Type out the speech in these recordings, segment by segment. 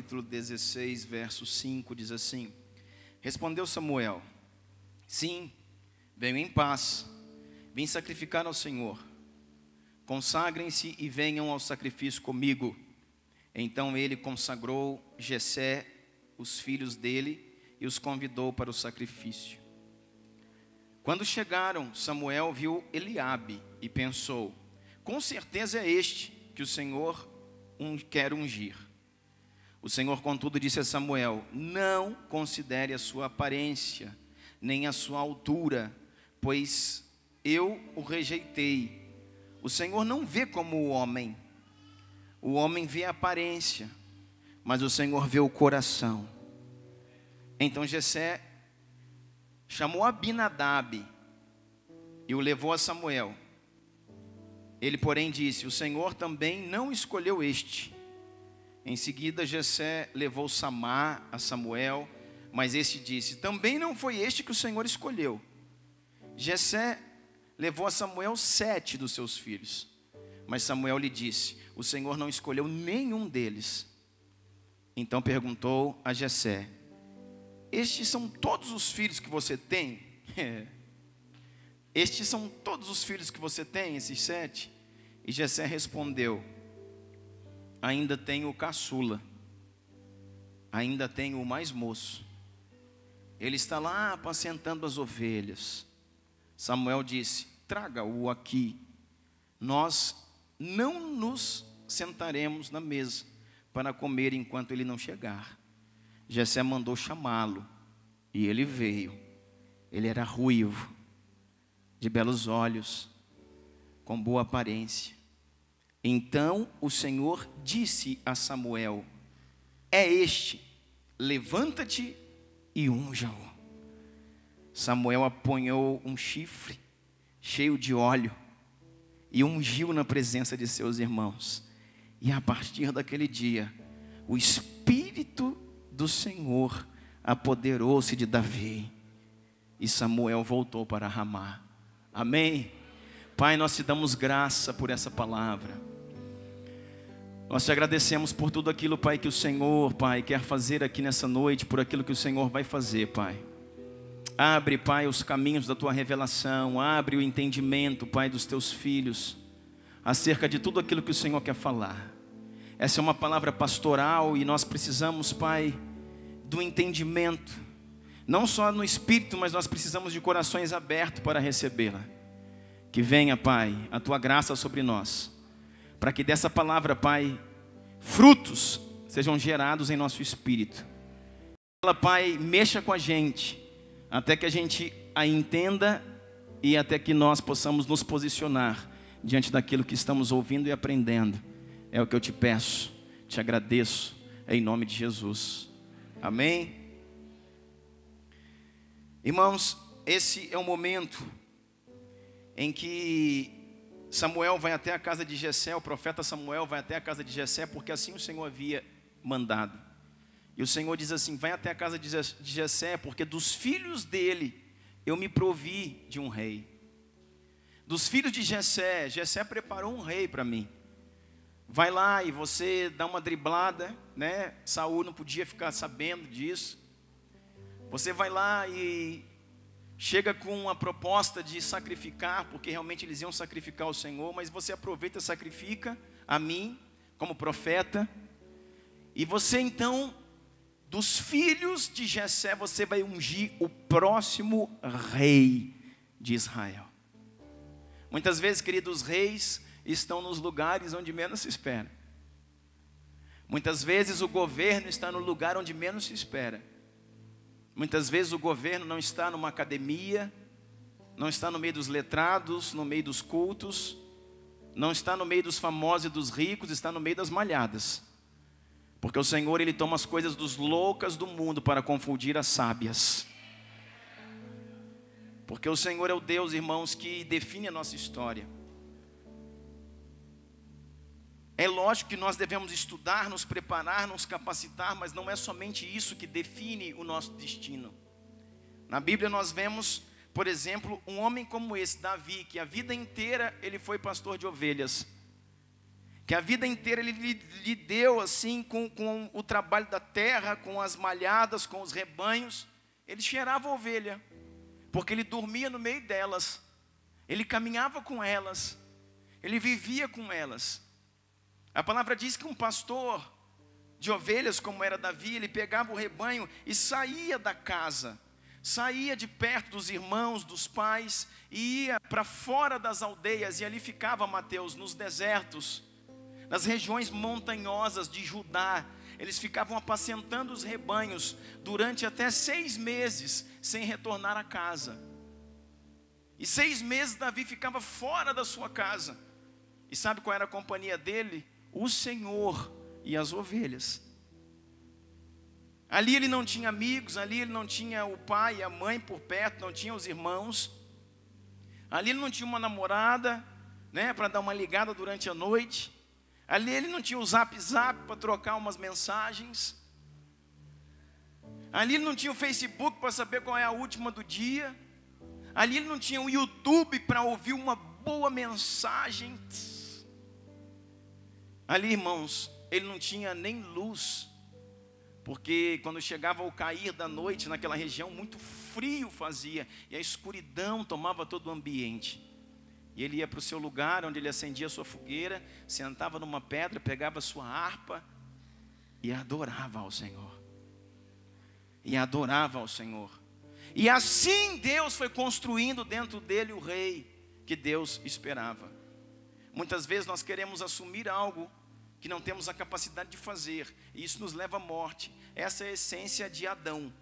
capítulo 16, verso 5, diz assim: Respondeu Samuel: Sim, venho em paz, vim sacrificar ao Senhor. Consagrem-se e venham ao sacrifício comigo. Então ele consagrou Jessé, os filhos dele, e os convidou para o sacrifício. Quando chegaram, Samuel viu Eliabe e pensou: com certeza é este que o Senhor quer ungir. O Senhor, contudo, disse a Samuel: não considere a sua aparência, nem a sua altura, pois eu o rejeitei. O Senhor não vê como o homem vê a aparência, mas o Senhor vê o coração. Então Jessé chamou Abinadab e o levou a Samuel. Ele, porém, disse: o Senhor também não escolheu este. Em seguida Jessé levou Samá a Samuel, mas este disse: também não foi este que o Senhor escolheu. Jessé levou a Samuel 7 dos seus filhos, mas Samuel lhe disse: o Senhor não escolheu nenhum deles. Então perguntou a Jessé: estes são todos os filhos que você tem? Estes são todos os filhos que você tem, esses 7? E Jessé respondeu: ainda tenho o caçula, ainda tenho o mais moço. Ele está lá apacentando as ovelhas. Samuel disse: traga-o aqui. Nós não nos sentaremos na mesa para comer enquanto ele não chegar. Jessé mandou chamá-lo, e ele veio. Ele era ruivo, de belos olhos, com boa aparência. Então o Senhor disse a Samuel: é este, levanta-te e unja-o. Samuel apanhou um chifre cheio de óleo e ungiu na presença de seus irmãos. E a partir daquele dia, o Espírito do Senhor apoderou-se de Davi, e Samuel voltou para Ramá. Amém? Pai, nós te damos graça por essa palavra. Nós te agradecemos por tudo aquilo, Pai, que o Senhor, Pai, quer fazer aqui nessa noite, por aquilo que o Senhor vai fazer, Pai. Abre, Pai, os caminhos da Tua revelação, abre o entendimento, Pai, dos Teus filhos, acerca de tudo aquilo que o Senhor quer falar. Essa é uma palavra pastoral e nós precisamos, Pai, do entendimento, não só no Espírito, mas nós precisamos de corações abertos para recebê-la. Que venha, Pai, a Tua graça sobre nós, para que dessa palavra, Pai, frutos sejam gerados em nosso espírito. Ela, Pai, mexa com a gente, até que a gente a entenda e até que nós possamos nos posicionar diante daquilo que estamos ouvindo e aprendendo. É o que eu te peço, te agradeço, em nome de Jesus. Amém? Irmãos, esse é o momento em que Samuel vai até a casa de Jessé, o profeta Samuel vai até a casa de Jessé, porque assim o Senhor havia mandado. E o Senhor diz assim: vai até a casa de Jessé, porque dos filhos dele eu me provi de um rei. Dos filhos de Jessé, Jessé preparou um rei para mim. Vai lá e você dá uma driblada, né? Saul não podia ficar sabendo disso. Você vai lá e chega com uma proposta de sacrificar, porque realmente eles iam sacrificar o Senhor, mas você aproveita e sacrifica a mim como profeta. E você então, dos filhos de Jessé, você vai ungir o próximo rei de Israel. Muitas vezes, queridos, reis estão nos lugares onde menos se espera. Muitas vezes o governo está no lugar onde menos se espera. Muitas vezes o governo não está numa academia, não está no meio dos letrados, no meio dos cultos, não está no meio dos famosos e dos ricos, está no meio das malhadas. Porque o Senhor, Ele toma as coisas dos loucas do mundo para confundir as sábias. Porque o Senhor é o Deus, irmãos, que define a nossa história. É lógico que nós devemos estudar, nos preparar, nos capacitar, mas não é somente isso que define o nosso destino. Na Bíblia nós vemos, por exemplo, um homem como esse, Davi, que a vida inteira ele foi pastor de ovelhas, que a vida inteira ele lhe deu assim com o trabalho da terra, com as malhadas, com os rebanhos. Ele cheirava a ovelha, porque ele dormia no meio delas, ele caminhava com elas, ele vivia com elas. A palavra diz que um pastor de ovelhas, como era Davi, ele pegava o rebanho e saía da casa, saía de perto dos irmãos, dos pais, e ia para fora das aldeias, e ali ficava Mateus, nos desertos, nas regiões montanhosas de Judá. Eles ficavam apacentando os rebanhos durante até 6 meses, sem retornar a casa. E 6 meses Davi ficava fora da sua casa. E sabe qual era a companhia dele? O Senhor e as ovelhas. Ali ele não tinha amigos, ali ele não tinha o pai e a mãe por perto, não tinha os irmãos. Ali ele não tinha uma namorada, né, para dar uma ligada durante a noite. Ali ele não tinha o zap para trocar umas mensagens. Ali ele não tinha o Facebook para saber qual é a última do dia. Ali ele não tinha o YouTube para ouvir uma boa mensagem. Ali, irmãos, ele não tinha nem luz, porque quando chegava ao cair da noite naquela região, muito frio fazia, e a escuridão tomava todo o ambiente. E ele ia para o seu lugar, onde ele acendia a sua fogueira, sentava numa pedra, pegava a sua harpa e adorava ao Senhor. E adorava ao Senhor. E assim Deus foi construindo dentro dele o rei que Deus esperava. Muitas vezes nós queremos assumir algo que não temos a capacidade de fazer, e isso nos leva à morte. Essa é a essência de Adão.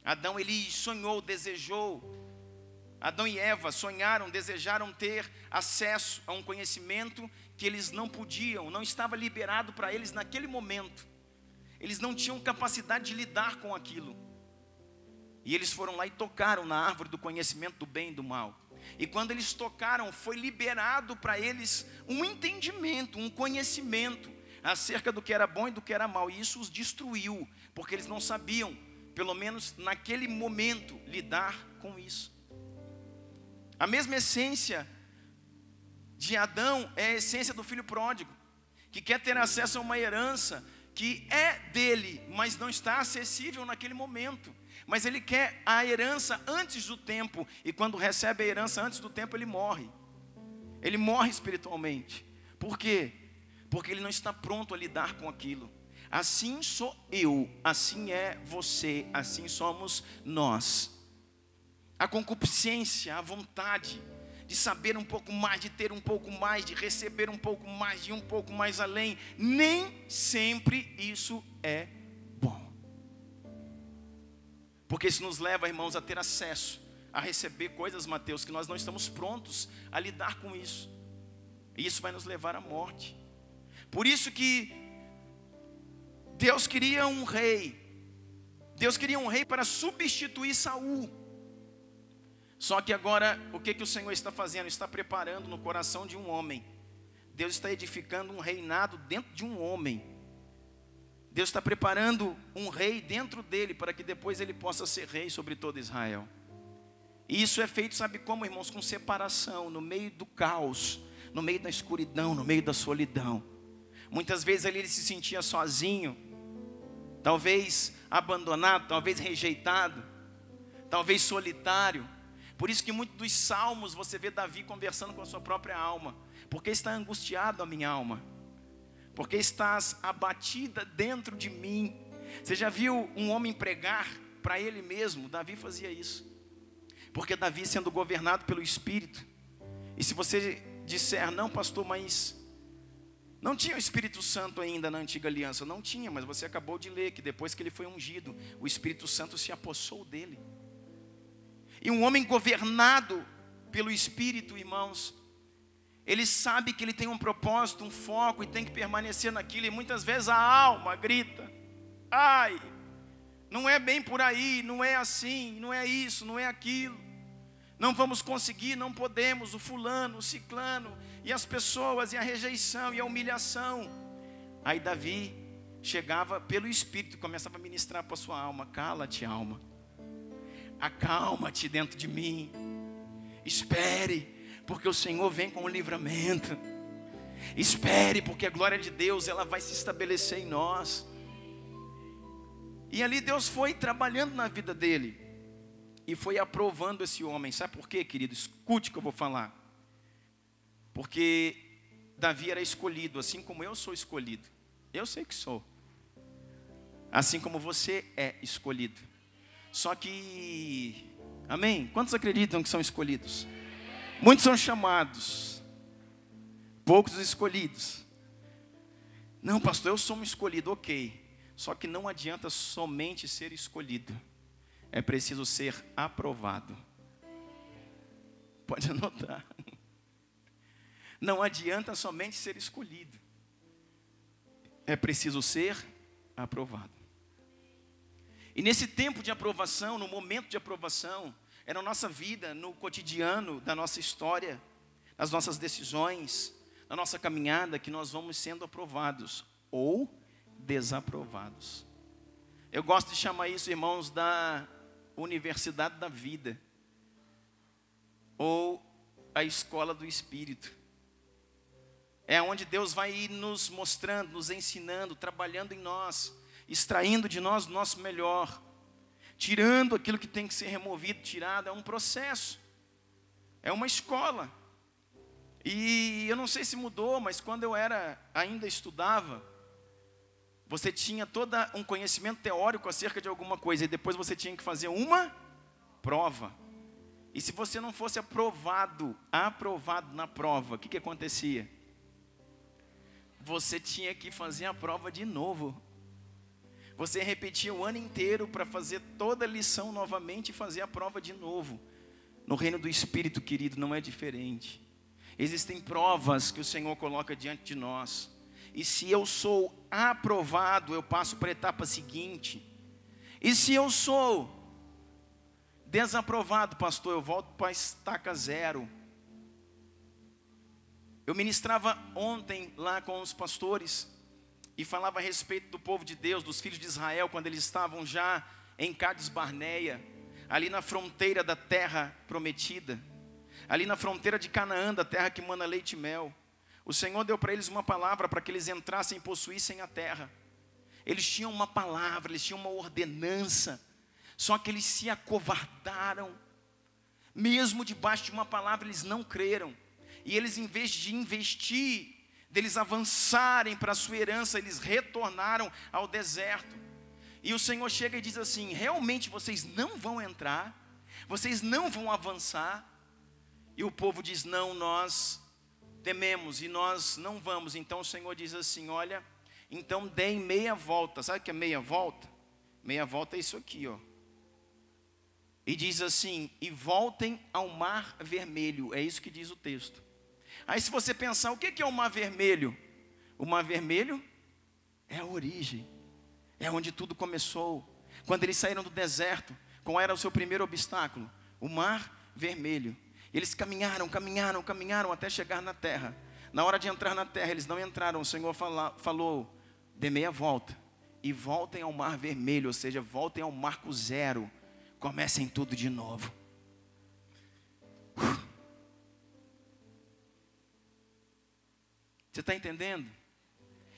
Adão, ele sonhou, desejou. Adão e Eva sonharam, desejaram ter acesso a um conhecimento que eles não podiam, não estava liberado para eles naquele momento. Eles não tinham capacidade de lidar com aquilo. E eles foram lá e tocaram na árvore do conhecimento do bem e do mal. E quando eles tocaram, foi liberado para eles um entendimento, um conhecimento acerca do que era bom e do que era mal. E isso os destruiu, porque eles não sabiam, pelo menos naquele momento, lidar com isso. A mesma essência de Adão é a essência do filho pródigo, que quer ter acesso a uma herança que é dele, mas não está acessível naquele momento. Mas ele quer a herança antes do tempo, e quando recebe a herança antes do tempo, ele morre. Ele morre espiritualmente. Por quê? Porque ele não está pronto a lidar com aquilo. Assim sou eu, assim é você, assim somos nós. A concupiscência, a vontade de saber um pouco mais, de ter um pouco mais, de receber um pouco mais, de ir um pouco mais além, nem sempre isso é bom. Porque isso nos leva, irmãos, a ter acesso, a receber coisas, Mateus, que nós não estamos prontos a lidar com isso. E isso vai nos levar à morte. Por isso que Deus queria um rei. Deus queria um rei para substituir Saul. Só que agora, o que o Senhor está fazendo? Está preparando no coração de um homem. Deus está edificando um reinado dentro de um homem. Deus está preparando um rei dentro dele, para que depois ele possa ser rei sobre todo Israel. E isso é feito, sabe como, irmãos? Com separação, no meio do caos, no meio da escuridão, no meio da solidão. Muitas vezes ali ele se sentia sozinho, talvez abandonado, talvez rejeitado, talvez solitário. Por isso que muitos dos salmos você vê Davi conversando com a sua própria alma. Porque está angustiado a minha alma? Porque estás abatida dentro de mim? Você já viu um homem pregar para ele mesmo? Davi fazia isso. Porque Davi, sendo governado pelo Espírito, e se você disser, não pastor, mas não tinha o Espírito Santo ainda na antiga aliança. Não tinha, mas você acabou de ler que depois que ele foi ungido, o Espírito Santo se apossou dele. E um homem governado pelo Espírito, irmãos, ele sabe que ele tem um propósito, um foco, e tem que permanecer naquilo. E muitas vezes a alma grita, ai, não é bem por aí, não é assim, não é isso, não é aquilo. Não vamos conseguir, não podemos, o fulano, o ciclano, e as pessoas, e a rejeição, e a humilhação. Aí Davi chegava pelo Espírito e começava a ministrar para a sua alma, cala-te, alma. Acalma-te dentro de mim. Espere, porque o Senhor vem com o livramento. Espere, porque a glória de Deus, ela vai se estabelecer em nós. E ali Deus foi trabalhando na vida dele e foi aprovando esse homem. Sabe por quê, querido? Escute o que eu vou falar. Porque Davi era escolhido, assim como eu sou escolhido. Eu sei que sou. Assim como você é escolhido. Só que, amém? Quantos acreditam que são escolhidos? Muitos são chamados, poucos escolhidos. Não, pastor, eu sou um escolhido, ok. Só que não adianta somente ser escolhido. É preciso ser aprovado. Pode anotar. Não adianta somente ser escolhido. É preciso ser aprovado. E nesse tempo de aprovação, no momento de aprovação, é na nossa vida, no cotidiano da nossa história, nas nossas decisões, na nossa caminhada, que nós vamos sendo aprovados ou desaprovados. Eu gosto de chamar isso, irmãos, da universidade da vida, ou a escola do Espírito. É onde Deus vai ir nos mostrando, nos ensinando, trabalhando em nós, extraindo de nós o nosso melhor, tirando aquilo que tem que ser removido, tirado. É um processo, é uma escola. E eu não sei se mudou, mas quando eu ainda estudava, você tinha todo um conhecimento teórico acerca de alguma coisa, e depois você tinha que fazer uma prova. E se você não fosse aprovado na prova, o que acontecia? Você tinha que fazer a prova de novo. Você repetia o ano inteiro para fazer toda a lição novamente e fazer a prova de novo. No reino do Espírito, querido, não é diferente. Existem provas que o Senhor coloca diante de nós. E se eu sou aprovado, eu passo para a etapa seguinte. E se eu sou desaprovado, pastor, eu volto para a estaca zero. Eu ministrava ontem lá com os pastores e falava a respeito do povo de Deus, dos filhos de Israel, quando eles estavam já em Cádiz Barneia, ali na fronteira da terra prometida, ali na fronteira de Canaã, da terra que mana leite e mel. O Senhor deu para eles uma palavra para que eles entrassem e possuíssem a terra. Eles tinham uma palavra, eles tinham uma ordenança, só que eles se acovardaram. Mesmo debaixo de uma palavra, eles não creram. E eles, em vez de investir, deles avançarem para a sua herança, eles retornaram ao deserto. E o Senhor chega e diz assim: realmente vocês não vão entrar, vocês não vão avançar. E o povo diz: não, nós tememos e nós não vamos. Então o Senhor diz assim: olha, então deem meia volta. Sabe o que é meia volta? Meia volta é isso aqui, ó. E diz assim: e voltem ao mar vermelho. É isso que diz o texto. Aí se você pensar, o que é o mar vermelho? O mar vermelho é a origem, é onde tudo começou. Quando eles saíram do deserto, qual era o seu primeiro obstáculo? O mar vermelho. Eles caminharam até chegar na terra. Na hora de entrar na terra, eles não entraram. O Senhor falou: dê meia volta e voltem ao mar vermelho, ou seja, voltem ao marco zero. Comecem tudo de novo. Você está entendendo?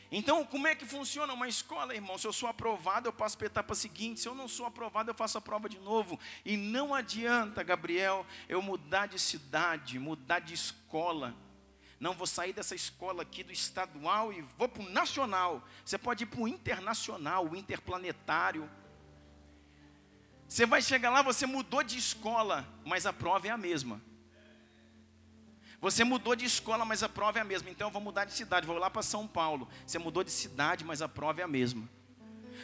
Então, como é que funciona uma escola, irmão? Se eu sou aprovado, eu passo para a etapa seguinte. Se eu não sou aprovado, eu faço a prova de novo. E não adianta, Gabriel, eu mudar de cidade, mudar de escola. Não, vou sair dessa escola aqui do estadual e vou para o nacional. Você pode ir para o internacional, o interplanetário. Você vai chegar lá, você mudou de escola, mas a prova é a mesma. Você mudou de escola, mas a prova é a mesma. Então eu vou mudar de cidade, vou lá para São Paulo. Você mudou de cidade, mas a prova é a mesma.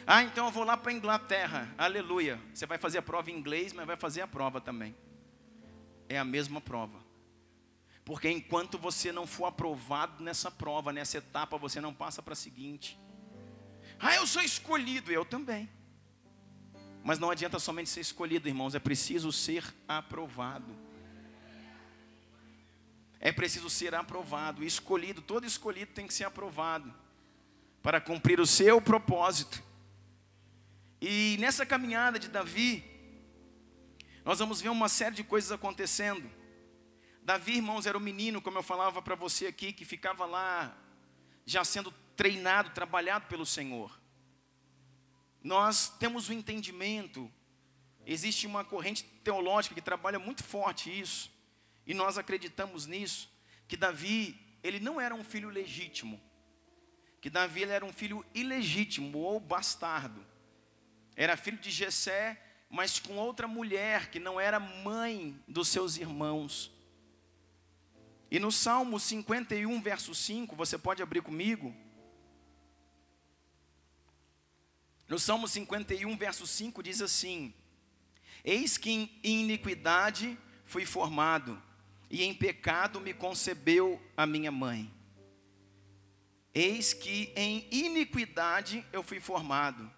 Ah, então eu vou lá para a Inglaterra. Aleluia. Você vai fazer a prova em inglês, mas vai fazer a prova também. É a mesma prova. Porque enquanto você não for aprovado nessa prova, nessa etapa, você não passa para a seguinte. Ah, eu sou escolhido. Eu também. Mas não adianta somente ser escolhido, irmãos. É preciso ser aprovado. É preciso ser aprovado, escolhido. Todo escolhido tem que ser aprovado para cumprir o seu propósito. E nessa caminhada de Davi, nós vamos ver uma série de coisas acontecendo. Davi, irmãos, era um menino, como eu falava para você aqui, que ficava lá, já sendo treinado, trabalhado pelo Senhor. Nós temos um entendimento, existe uma corrente teológica que trabalha muito forte isso, e nós acreditamos nisso, que Davi, ele não era um filho legítimo, que Davi ele era um filho ilegítimo ou bastardo. Era filho de Jessé, mas com outra mulher que não era mãe dos seus irmãos. E no Salmo 51, verso 5, você pode abrir comigo. No Salmo 51, verso 5 diz assim: eis que em iniquidade fui formado, e em pecado me concebeu a minha mãe. Eis que em iniquidade eu fui formado,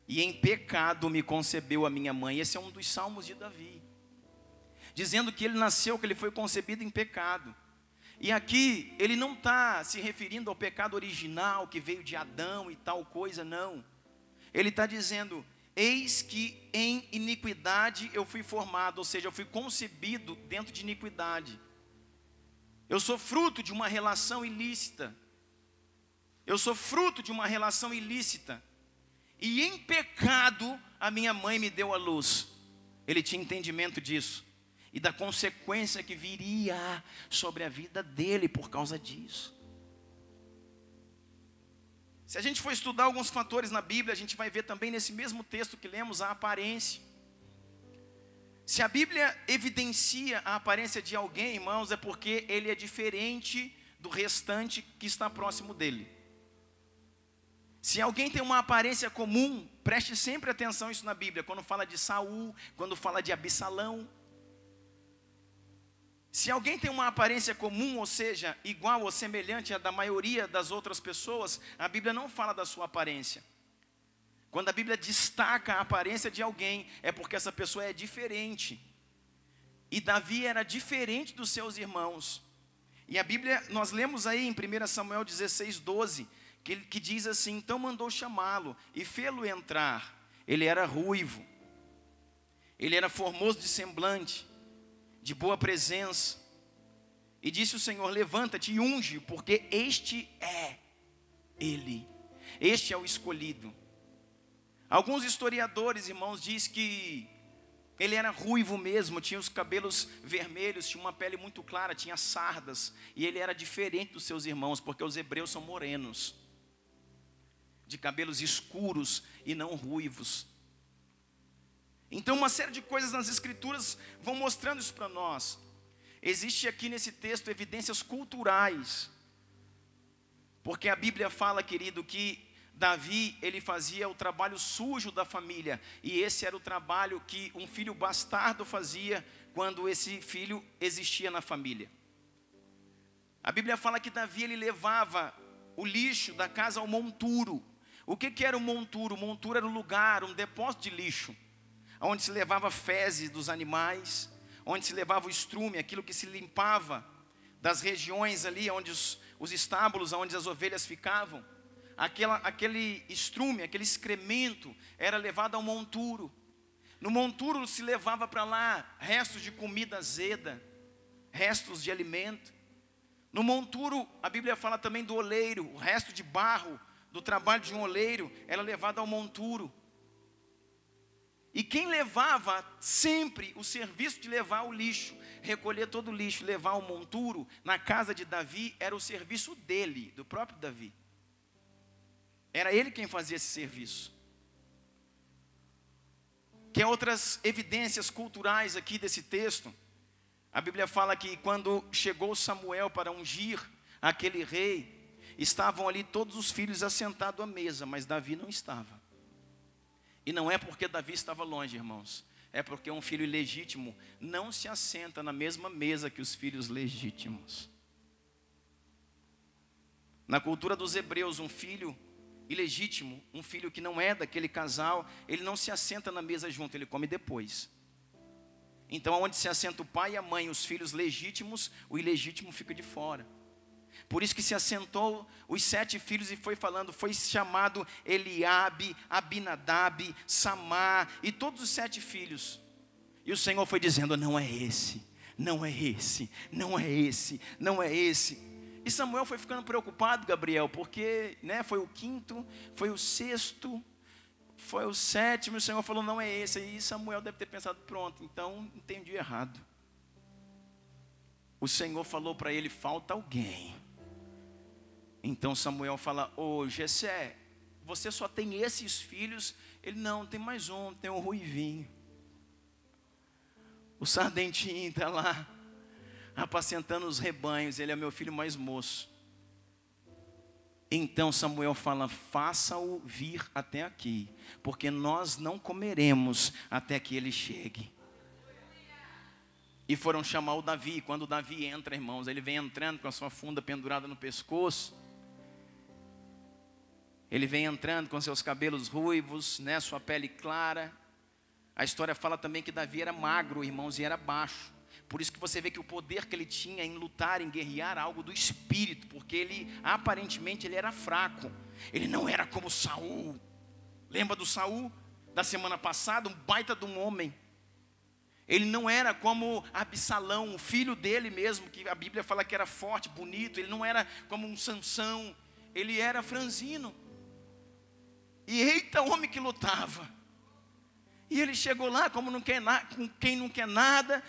e em pecado me concebeu a minha mãe. Esse é um dos salmos de Davi, dizendo que ele nasceu, que ele foi concebido em pecado. E aqui ele não está se referindo ao pecado original, que veio de Adão e tal coisa, não. Ele está dizendo, eis que em iniquidade eu fui formado, ou seja, eu fui concebido dentro de iniquidade. Eu sou fruto de uma relação ilícita. Eu sou fruto de uma relação ilícita. E em pecado a minha mãe me deu a luz. Ele tinha entendimento disso. E da consequência que viria sobre a vida dele por causa disso. Se a gente for estudar alguns fatores na Bíblia, a gente vai ver também nesse mesmo texto que lemos a aparência. Se a Bíblia evidencia a aparência de alguém, irmãos, é porque ele é diferente do restante que está próximo dele. Se alguém tem uma aparência comum, preste sempre atenção isso na Bíblia, quando fala de Saul, quando fala de Absalão. Se alguém tem uma aparência comum, ou seja, igual ou semelhante à da maioria das outras pessoas, a Bíblia não fala da sua aparência. Quando a Bíblia destaca a aparência de alguém, é porque essa pessoa é diferente. E Davi era diferente dos seus irmãos. E a Bíblia, nós lemos aí em 1 Samuel 16, 12, que diz assim, então mandou chamá-lo e fê-lo entrar. Ele era ruivo, ele era formoso de semblante, de boa presença. E disse o Senhor, levanta-te e unge, porque este é ele, este é o escolhido. Alguns historiadores, irmãos, dizem que ele era ruivo mesmo, tinha os cabelos vermelhos, tinha uma pele muito clara, tinha sardas, e ele era diferente dos seus irmãos, porque os hebreus são morenos, de cabelos escuros e não ruivos. Então uma série de coisas nas escrituras vão mostrando isso para nós. Existe aqui nesse texto evidências culturais, porque a Bíblia fala, querido, que Davi, ele fazia o trabalho sujo da família, e esse era o trabalho que um filho bastardo fazia quando esse filho existia na família. A Bíblia fala que Davi, ele levava o lixo da casa ao monturo. O que era o monturo? O monturo era um lugar, um depósito de lixo, onde se levava fezes dos animais, onde se levava o estrume, aquilo que se limpava das regiões ali, onde os estábulos, onde as ovelhas ficavam. Aquele estrume, aquele excremento era levado ao monturo. No monturo se levava para lá restos de comida azeda, restos de alimento. No monturo, a Bíblia fala também do oleiro, o resto de barro do trabalho de um oleiro era levado ao monturo. E quem levava sempre o serviço de levar o lixo, recolher todo o lixo, levar ao monturo, na casa de Davi, era o serviço dele, do próprio Davi. Era ele quem fazia esse serviço. Que outras evidências culturais aqui desse texto? A Bíblia fala que quando chegou Samuel para ungir aquele rei, estavam ali todos os filhos assentados à mesa, mas Davi não estava. E não é porque Davi estava longe, irmãos, é porque um filho ilegítimo não se assenta na mesma mesa que os filhos legítimos. Na cultura dos hebreus, um filho ilegítimo, um filho que não é daquele casal, ele não se assenta na mesa junto, ele come depois. Então, onde se assenta o pai e a mãe, os filhos legítimos, o ilegítimo fica de fora. Por isso que se assentou os 7 filhos e foi falando, foi chamado Eliabe, Abinadab, Samar e todos os 7 filhos. E o Senhor foi dizendo, não é esse, não é esse, não é esse, não é esse. E Samuel foi ficando preocupado, Gabriel, porque foi o quinto, foi o sexto, foi o sétimo, o Senhor falou, não é esse. E Samuel deve ter pensado, pronto, então entendi errado. O Senhor falou para ele, falta alguém. Então Samuel fala, Jessé, você só tem esses filhos? Ele, não, tem mais um, tem um ruivinho. O sardentinho está lá, apacentando os rebanhos, ele é meu filho mais moço. Então Samuel fala, faça-o vir até aqui, porque nós não comeremos até que ele chegue. E foram chamar o Davi. Quando o Davi entra, irmãos, ele vem entrando com a sua funda pendurada no pescoço. Ele vem entrando com seus cabelos ruivos, sua pele clara. A história fala também que Davi era magro, irmãos, e era baixo. Por isso que você vê que o poder que ele tinha em lutar, em guerrear, algo do espírito. Porque ele, aparentemente, ele era fraco. Ele não era como Saul. Lembra do Saul? Da semana passada, um baita de um homem. Ele não era como Absalão, o filho dele mesmo, que a Bíblia fala que era forte, bonito. Ele não era como um Sansão, ele era franzino. E eita, homem que lutava. E ele chegou lá como não quer com quem não quer nada.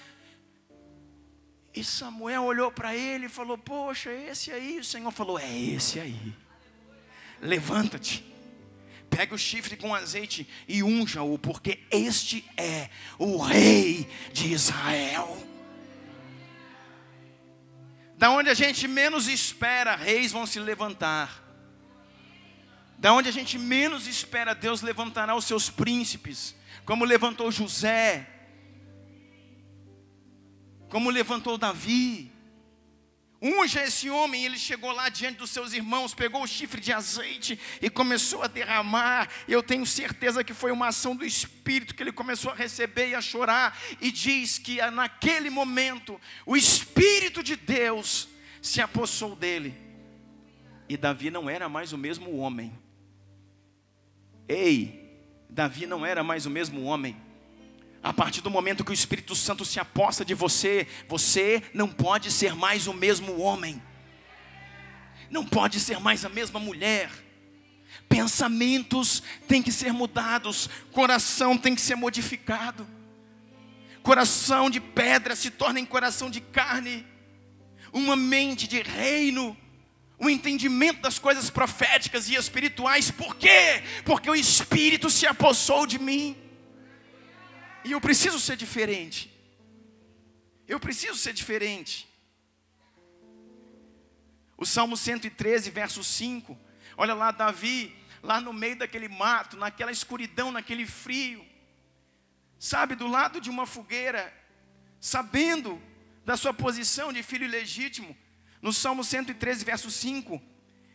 E Samuel olhou para ele e falou, poxa, esse aí. O Senhor falou, é esse aí. Levanta-te. Pega o chifre com azeite e unja-o, porque este é o rei de Israel. Da onde a gente menos espera, reis vão se levantar. Da onde a gente menos espera, Deus levantará os seus príncipes. Como levantou José. Como levantou Davi. Unja esse homem. Ele chegou lá diante dos seus irmãos, pegou o chifre de azeite e começou a derramar. Eu tenho certeza que foi uma ação do Espírito, que ele começou a receber e a chorar. E diz que naquele momento o Espírito de Deus se apossou dele. E Davi não era mais o mesmo homem. Ei, Davi não era mais o mesmo homem. A partir do momento que o Espírito Santo se aposta de você, você não pode ser mais o mesmo homem. Não pode ser mais a mesma mulher. Pensamentos têm que ser mudados. Coração tem que ser modificado. Coração de pedra se torna em coração de carne. Uma mente de reino. Um entendimento das coisas proféticas e espirituais. Por quê? Porque o Espírito se apossou de mim. E eu preciso ser diferente. Eu preciso ser diferente. O Salmo 113, verso 5. Olha lá, Davi, lá no meio daquele mato, naquela escuridão, naquele frio. Sabe, do lado de uma fogueira. Sabendo da sua posição de filho ilegítimo. No Salmo 113, verso 5.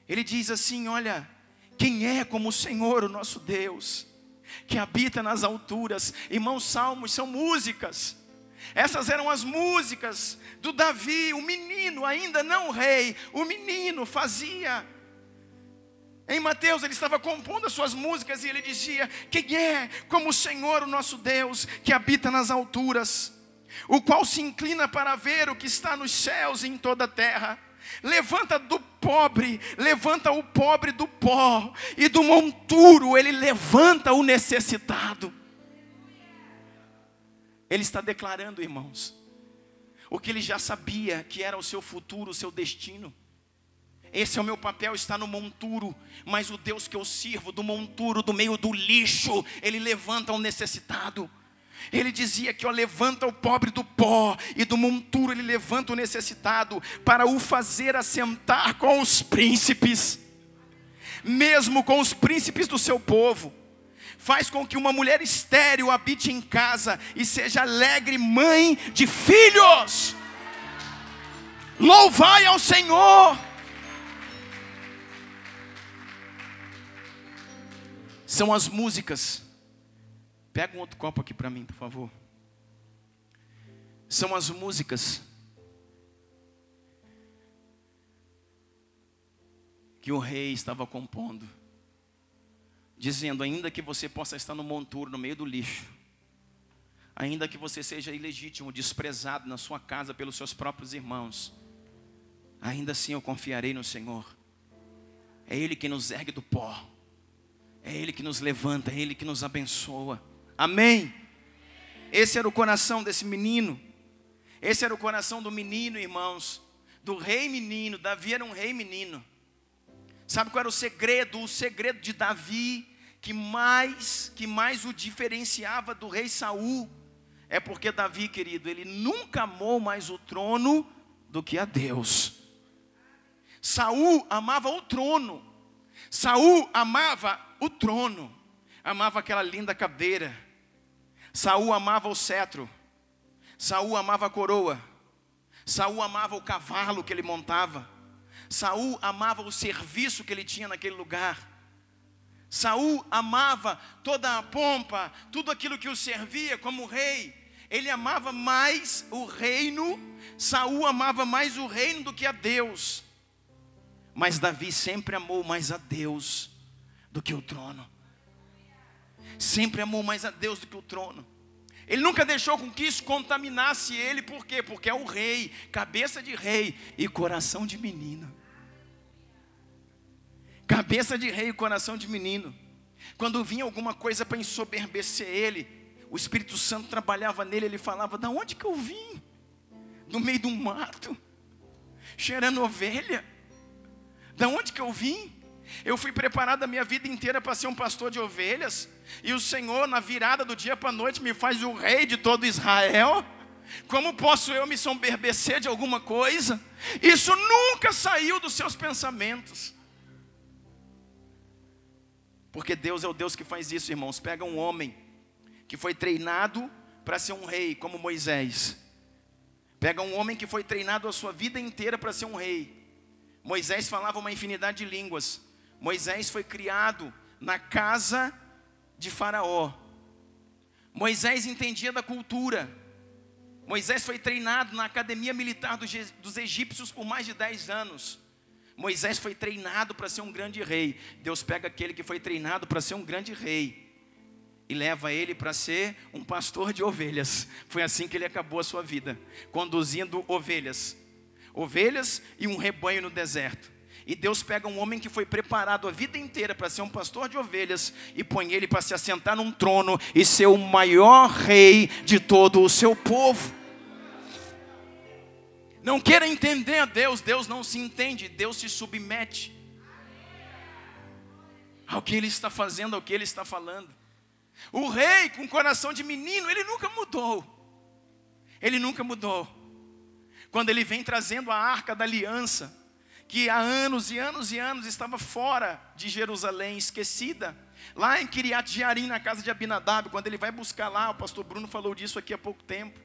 Ele diz assim, olha. Quem é como o Senhor, o nosso Deus, que habita nas alturas. Irmãos, salmos são músicas. Essas eram as músicas do Davi, o menino, ainda não rei. O menino fazia. Em Mateus ele estava compondo as suas músicas e ele dizia, quem é como o Senhor, o nosso Deus, que habita nas alturas, o qual se inclina para ver o que está nos céus e em toda a terra. Levanta o pobre do pó, e do monturo ele levanta o necessitado. Ele está declarando, irmãos, o que ele já sabia que era o seu futuro, o seu destino. Esse é o meu papel, está no monturo. Mas o Deus que eu sirvo, do monturo, do meio do lixo, ele levanta o necessitado. Ele dizia que levanta o pobre do pó, e do monturo ele levanta o necessitado, para o fazer assentar com os príncipes, mesmo com os príncipes do seu povo. Faz com que uma mulher estéril habite em casa, e seja alegre mãe de filhos. Louvai ao Senhor. São as músicas. Pega um outro copo aqui para mim, por favor. São as músicas que o rei estava compondo, dizendo, ainda que você possa estar no monturo, no meio do lixo, ainda que você seja ilegítimo, desprezado na sua casa pelos seus próprios irmãos, ainda assim eu confiarei no Senhor. É Ele que nos ergue do pó, é Ele que nos levanta, é Ele que nos abençoa. Amém? Esse era o coração desse menino. Esse era o coração do menino, irmãos, do rei menino. Davi era um rei menino. Sabe qual era o segredo? O segredo de Davi, que mais o diferenciava do rei Saul, é porque Davi, querido, ele nunca amou mais o trono do que a Deus. Saul amava o trono. Saul amava o trono. Amava aquela linda cadeira. Saul amava o cetro. Saul amava a coroa. Saul amava o cavalo que ele montava. Saul amava o serviço que ele tinha naquele lugar. Saul amava toda a pompa, tudo aquilo que o servia como rei. Ele amava mais o reino. Saul amava mais o reino do que a Deus. Mas Davi sempre amou mais a Deus do que o trono. Sempre amou mais a Deus do que o trono. Ele nunca deixou com que isso contaminasse ele. Por quê? Porque é o rei, cabeça de rei e coração de menino. Cabeça de rei e coração de menino. Quando vinha alguma coisa para ensoberbecer ele, o Espírito Santo trabalhava nele. Ele falava: da onde que eu vim? No meio do mato, cheirando ovelha. Da onde que eu vim? Eu fui preparado a minha vida inteira para ser um pastor de ovelhas, e o Senhor, na virada do dia para a noite, me faz o rei de todo Israel. Como posso eu me ensoberbecer de alguma coisa? Isso nunca saiu dos seus pensamentos. Porque Deus é o Deus que faz isso, irmãos. Pega um homem que foi treinado para ser um rei, como Moisés. Pega um homem que foi treinado a sua vida inteira para ser um rei. Moisés falava uma infinidade de línguas. Moisés foi criado na casa de Faraó. Moisés entendia da cultura. Moisés foi treinado na academia militar dos egípcios por mais de 10 anos. Moisés foi treinado para ser um grande rei. Deus pega aquele que foi treinado para ser um grande rei e leva ele para ser um pastor de ovelhas. Foi assim que ele acabou a sua vida, conduzindo ovelhas e um rebanho no deserto. E Deus pega um homem que foi preparado a vida inteira para ser um pastor de ovelhas e põe ele para se assentar num trono e ser o maior rei de todo o seu povo. Não queira entender a Deus. Deus não se entende. Deus se submete ao que Ele está fazendo, ao que Ele está falando. O rei com coração de menino, ele nunca mudou. Ele nunca mudou. Quando ele vem trazendo a arca da aliança, que há anos e anos e anos estava fora de Jerusalém, esquecida, lá em Kiriat Jearim, na casa de Abinadab. Quando ele vai buscar lá, o pastor Bruno falou disso aqui há pouco tempo.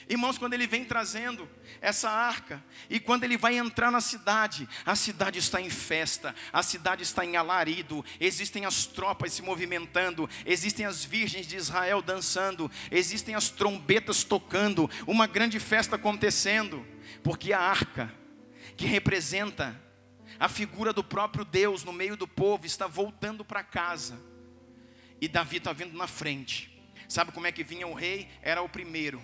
Irmãos, quando ele vem trazendo essa arca, e quando ele vai entrar na cidade, a cidade está em festa, a cidade está em alarido, existem as tropas se movimentando, existem as virgens de Israel dançando, existem as trombetas tocando, uma grande festa acontecendo, porque a arca, que representa a figura do próprio Deus no meio do povo, está voltando para casa, e Davi está vindo na frente. Sabe como é que vinha o rei? Era o primeiro,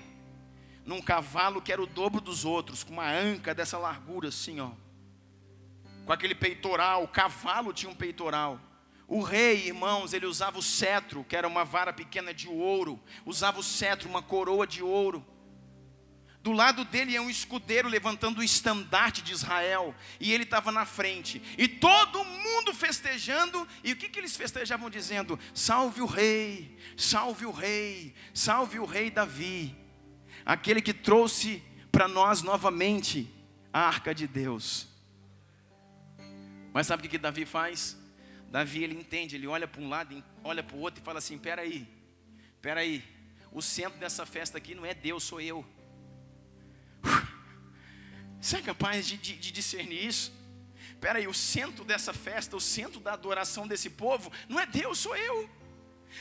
num cavalo que era o dobro dos outros, com uma anca dessa largura assim, ó, com aquele peitoral. O cavalo tinha um peitoral. O rei, irmãos, ele usava o cetro, que era uma vara pequena de ouro. Usava o cetro, uma coroa de ouro. Do lado dele é um escudeiro levantando o estandarte de Israel, e ele estava na frente, e todo mundo festejando. E o que eles festejavam? Dizendo: salve o rei, salve o rei, salve o rei Davi, aquele que trouxe para nós novamente a arca de Deus. Mas sabe o que Davi faz? Davi, ele entende, ele olha para um lado, olha para o outro e fala assim: peraí, o centro dessa festa aqui não é Deus, sou eu. Você é capaz de discernir isso? Peraí, o centro dessa festa, o centro da adoração desse povo, não é Deus, sou eu.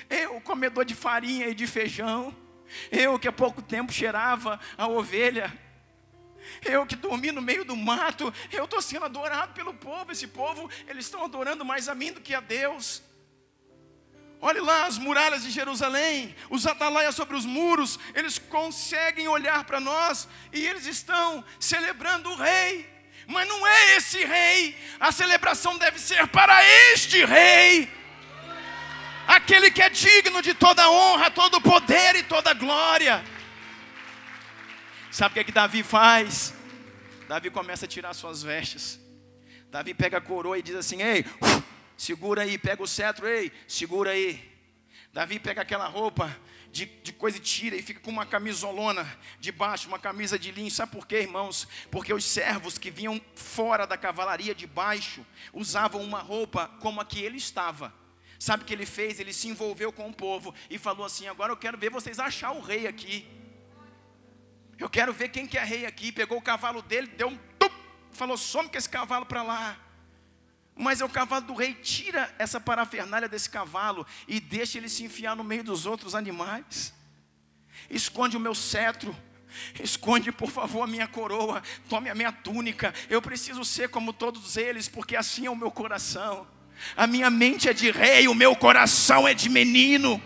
Eu, comedor de farinha e de feijão. Eu que há pouco tempo cheirava a ovelha. Eu que dormi no meio do mato. Eu estou sendo adorado pelo povo. Esse povo, eles estão adorando mais a mim do que a Deus. Olhe lá as muralhas de Jerusalém, os atalaias sobre os muros, eles conseguem olhar para nós e eles estão celebrando o rei. Mas não é esse rei, a celebração deve ser para este rei, aquele que é digno de toda honra, todo poder e toda glória. Sabe o que Davi faz? Davi começa a tirar suas vestes. Davi pega a coroa e diz assim: ei, segura aí, pega o cetro, ei, segura aí. Davi pega aquela roupa de coisa e tira e fica com uma camisolona de baixo, uma camisa de linho. Sabe por quê, irmãos? Porque os servos que vinham fora da cavalaria de baixo usavam uma roupa como a que ele estava. Sabe o que ele fez? Ele se envolveu com o povo e falou assim: agora eu quero ver vocês achar o rei aqui. Eu quero ver quem que é rei aqui. Pegou o cavalo dele, deu um tum, falou: some com esse cavalo para lá. Mas é o cavalo do rei. Tira essa parafernália desse cavalo e deixa ele se enfiar no meio dos outros animais. Esconde o meu cetro, esconde por favor a minha coroa, tome a minha túnica. Eu preciso ser como todos eles, porque assim é o meu coração. A minha mente é de rei, o meu coração é de menino.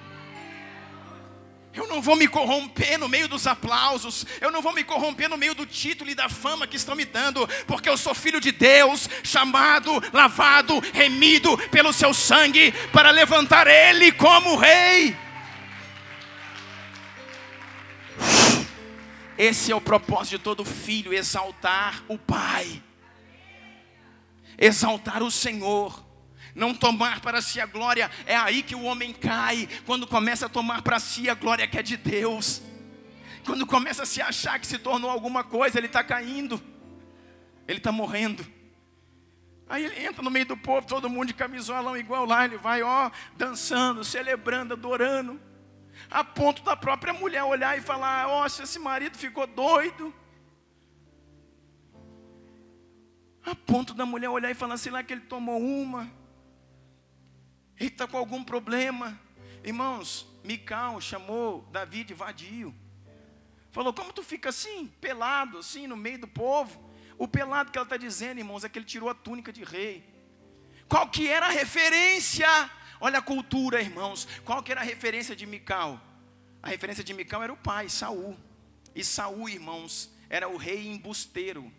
Eu não vou me corromper no meio dos aplausos. Eu não vou me corromper no meio do título e da fama que estão me dando. Porque eu sou filho de Deus, chamado, lavado, remido pelo seu sangue, para levantar Ele como rei. Esse é o propósito de todo filho: exaltar o Pai, exaltar o Senhor. Não tomar para si a glória. É aí que o homem cai, quando começa a tomar para si a glória que é de Deus. Quando começa a se achar que se tornou alguma coisa, ele está caindo, ele está morrendo. Aí ele entra no meio do povo, todo mundo de camisolão igual lá. Ele vai dançando, celebrando, adorando, a ponto da própria mulher olhar e falar: se esse marido ficou doido. A ponto da mulher olhar e falar: sei lá, que ele tomou uma, ele está com algum problema. Irmãos, Mical chamou Davi de vadio. Falou: como tu fica assim, pelado, assim, no meio do povo? O pelado que ela está dizendo, irmãos, é que ele tirou a túnica de rei. Qual que era a referência? Olha a cultura, irmãos. Qual que era a referência de Mical? A referência de Mical era o pai, Saul. E Saul, irmãos, era o rei embusteiro.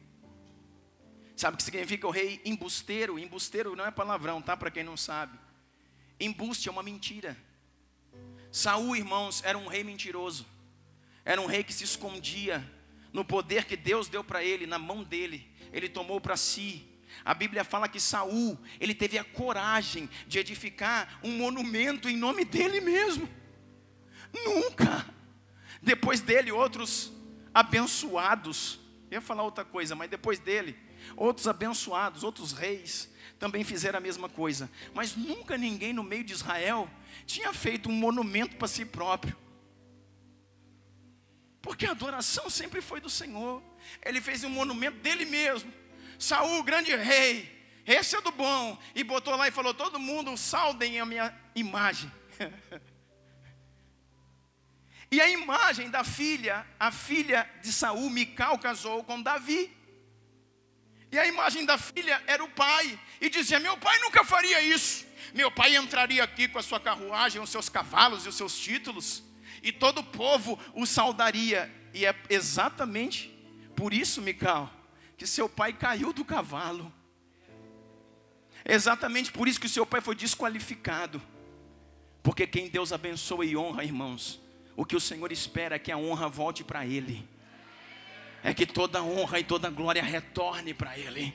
Sabe o que significa o rei embusteiro? Embusteiro não é palavrão, tá? Para quem não sabe. Embuste é uma mentira. Saul, irmãos, era um rei mentiroso. Era um rei que se escondia no poder que Deus deu para ele, na mão dele. Ele tomou para si. A Bíblia fala que Saul, ele teve a coragem de edificar um monumento em nome dele mesmo. Nunca. Depois dele, outros abençoados. Eu ia falar outra coisa, mas depois dele, outros abençoados, outros reis também fizeram a mesma coisa. Mas nunca ninguém no meio de Israel tinha feito um monumento para si próprio. Porque a adoração sempre foi do Senhor. Ele fez um monumento dele mesmo. Saul, grande rei, esse é do bom. E botou lá e falou: todo mundo saudem a minha imagem. E a imagem da filha, a filha de Saul, Mical, casou com Davi. E a imagem da filha era o pai. E dizia: meu pai nunca faria isso. Meu pai entraria aqui com a sua carruagem, os seus cavalos e os seus títulos, e todo o povo o saudaria. E é exatamente por isso, Mical, que seu pai caiu do cavalo. É exatamente por isso que seu pai foi desqualificado. Porque quem Deus abençoa e honra, irmãos, o que o Senhor espera é que a honra volte para Ele. É que toda honra e toda glória retorne para Ele.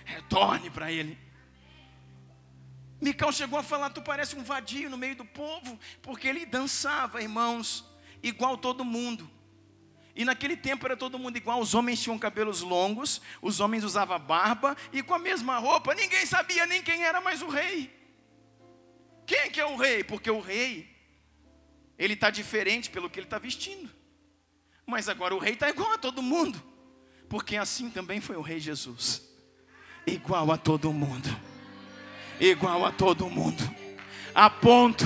Retorne para Ele. Mical chegou a falar: tu parece um vadio no meio do povo. Porque ele dançava, irmãos, igual todo mundo. E naquele tempo era todo mundo igual. Os homens tinham cabelos longos, os homens usavam barba, e com a mesma roupa. Ninguém sabia nem quem era mais o rei. Quem que é o rei? Porque o rei, ele está diferente pelo que ele está vestindo. Mas agora o rei está igual a todo mundo. Porque assim também foi o rei Jesus. Igual a todo mundo. Igual a todo mundo. A ponto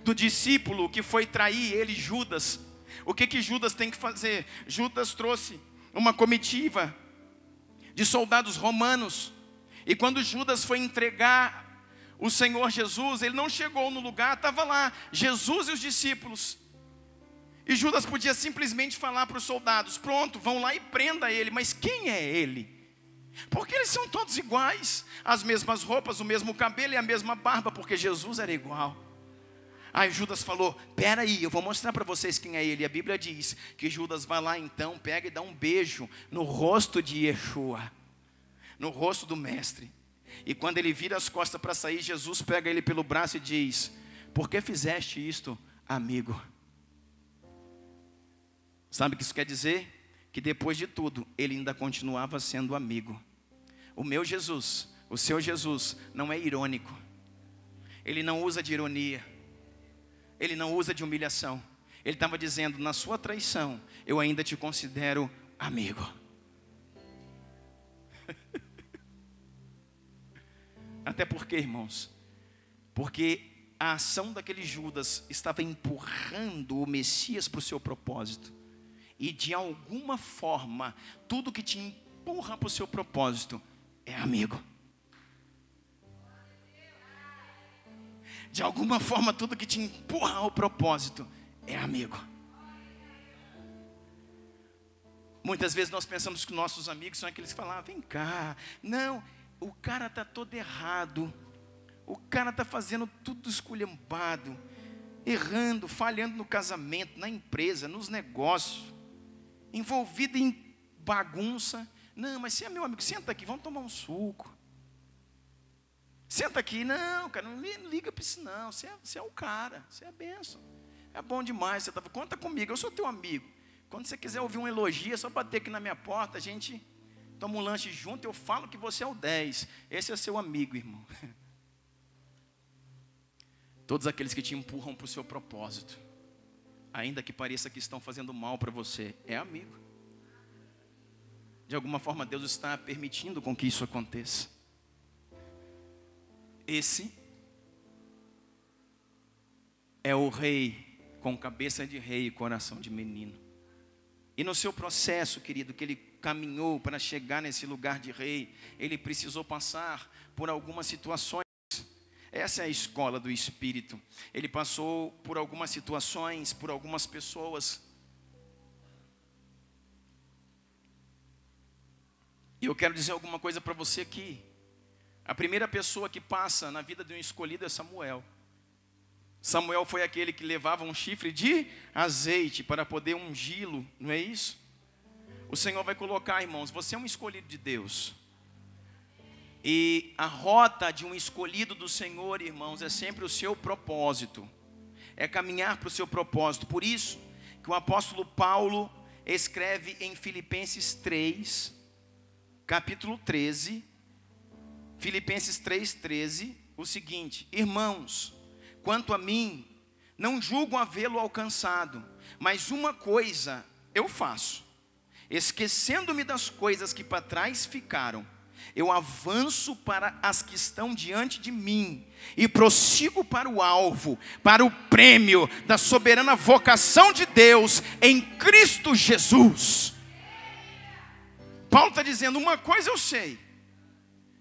do discípulo que foi trair ele, Judas. O que Judas tem que fazer? Judas trouxe uma comitiva de soldados romanos. E quando Judas foi entregar o Senhor Jesus, ele não chegou no lugar, estava lá, Jesus e os discípulos. E Judas podia simplesmente falar para os soldados: pronto, vão lá e prenda ele. Mas quem é ele? Porque eles são todos iguais, as mesmas roupas, o mesmo cabelo e a mesma barba, porque Jesus era igual. Aí Judas falou: peraí, eu vou mostrar para vocês quem é ele. E a Bíblia diz que Judas vai lá então, pega e dá um beijo no rosto de Yeshua, no rosto do mestre. E quando ele vira as costas para sair, Jesus pega ele pelo braço e diz: por que fizeste isto, amigo? Sabe o que isso quer dizer? Que depois de tudo, ele ainda continuava sendo amigo. O meu Jesus, o seu Jesus, não é irônico. Ele não usa de ironia. Ele não usa de humilhação. Ele estava dizendo: na sua traição, eu ainda te considero amigo. Até porque, irmãos, porque a ação daquele Judas estava empurrando o Messias para o seu propósito. E de alguma forma, tudo que te empurra para o seu propósito é amigo. De alguma forma, tudo que te empurra ao propósito é amigo. Muitas vezes nós pensamos que nossos amigos são aqueles que falam: ah, vem cá. Não, o cara está todo errado. O cara está fazendo tudo esculhambado, errando, falhando no casamento, na empresa, nos negócios, envolvido em bagunça. Não, mas você é meu amigo, senta aqui, vamos tomar um senta aqui. Não, cara, não liga para isso não, você é o cara, você é a bênção, é bom demais, conta comigo, eu sou teu amigo. Quando você quiser ouvir um elogio, é só bater aqui na minha porta, a gente toma um lanche junto, eu falo que você é o 10, esse é seu amigo, irmão. Todos aqueles que te empurram para o seu propósito, ainda que pareça que estão fazendo mal para você, é amigo. De alguma forma Deus está permitindo com que isso aconteça. Esse é o rei com cabeça de rei e coração de menino. E no seu processo, querido, que ele caminhou para chegar nesse lugar de rei, ele precisou passar por algumas situações. Essa é a escola do Espírito. Ele passou por algumas situações, por algumas pessoas. E eu quero dizer alguma coisa para você aqui. A primeira pessoa que passa na vida de um escolhido é Samuel. Samuel foi aquele que levava um chifre de azeite para poder ungí-lo, não é isso? O Senhor vai colocar, irmãos, você é um escolhido de Deus. E a rota de um escolhido do Senhor, irmãos, é sempre o seu propósito. É caminhar para o seu propósito. Por isso que o apóstolo Paulo escreve em Filipenses 3, capítulo 13, Filipenses 3:13, o seguinte: irmãos, quanto a mim, não julgo havê-lo alcançado, mas uma coisa eu faço, esquecendo-me das coisas que para trás ficaram, eu avanço para as que estão diante de mim e prossigo para o alvo, para o prêmio da soberana vocação de Deus em Cristo Jesus. Paulo está dizendo: uma coisa eu sei,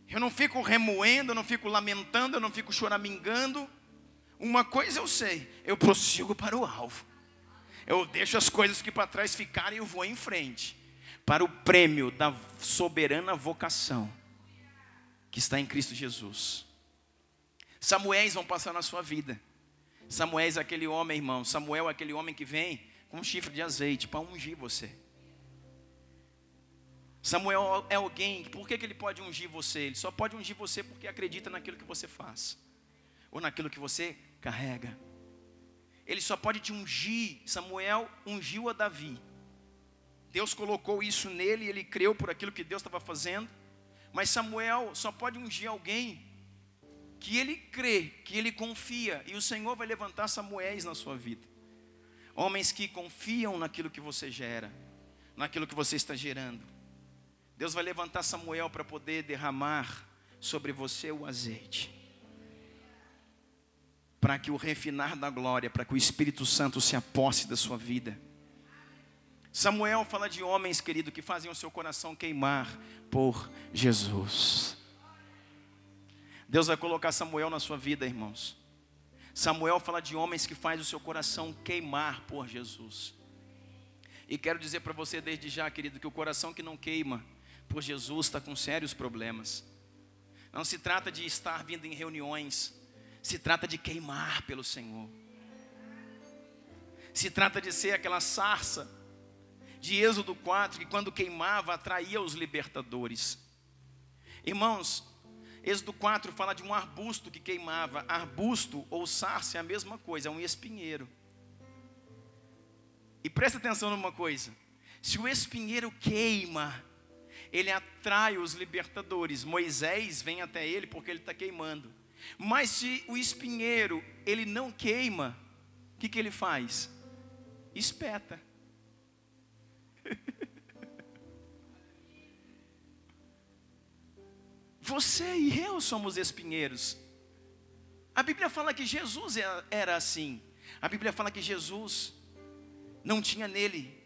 eu não fico remoendo, eu não fico lamentando, eu não fico choramingando. Uma coisa eu sei, eu prossigo para o alvo. Eu deixo as coisas que para trás ficarem e eu vou em frente para o prêmio da soberana vocação que está em Cristo Jesus. Samuéis vão passar na sua vida. Samuéis é aquele homem, irmão. Samuel é aquele homem que vem com um chifre de azeite para ungir você. Samuel é alguém, por que ele pode ungir você? Ele só pode ungir você porque acredita naquilo que você faz, ou naquilo que você carrega. Ele só pode te ungir. Samuel ungiu a Davi. Deus colocou isso nele, ele creu por aquilo que Deus estava fazendo. Mas Samuel só pode ungir alguém que ele crê, que ele confia. E o Senhor vai levantar Samuéis na sua vida. Homens que confiam naquilo que você gera, naquilo que você está gerando. Deus vai levantar Samuel para poder derramar sobre você o azeite, para que o refinar da glória, para que o Espírito Santo se aposse da sua vida. Samuel fala de homens, querido, que fazem o seu coração queimar por Jesus. Deus vai colocar Samuel na sua vida, irmãos. Samuel fala de homens que faz o seu coração queimar por Jesus. E quero dizer para você desde já, querido, que o coração que não queima por Jesus está com sérios problemas. Não se trata de estar vindo em reuniões, se trata de queimar pelo Senhor. Se trata de ser aquela sarça de Êxodo 4, que quando queimava atraía os libertadores. Irmãos, Êxodo 4 fala de um arbusto que queimava. Arbusto ou sarça é a mesma coisa, é um espinheiro. E presta atenção numa coisa: se o espinheiro queima, ele atrai os libertadores. Moisés vem até ele porque ele está queimando. Mas se o espinheiro ele não queima, o que ele faz? Espeta. Você e eu somos espinheiros. A Bíblia fala que Jesus era assim. A Bíblia fala que Jesus não tinha nele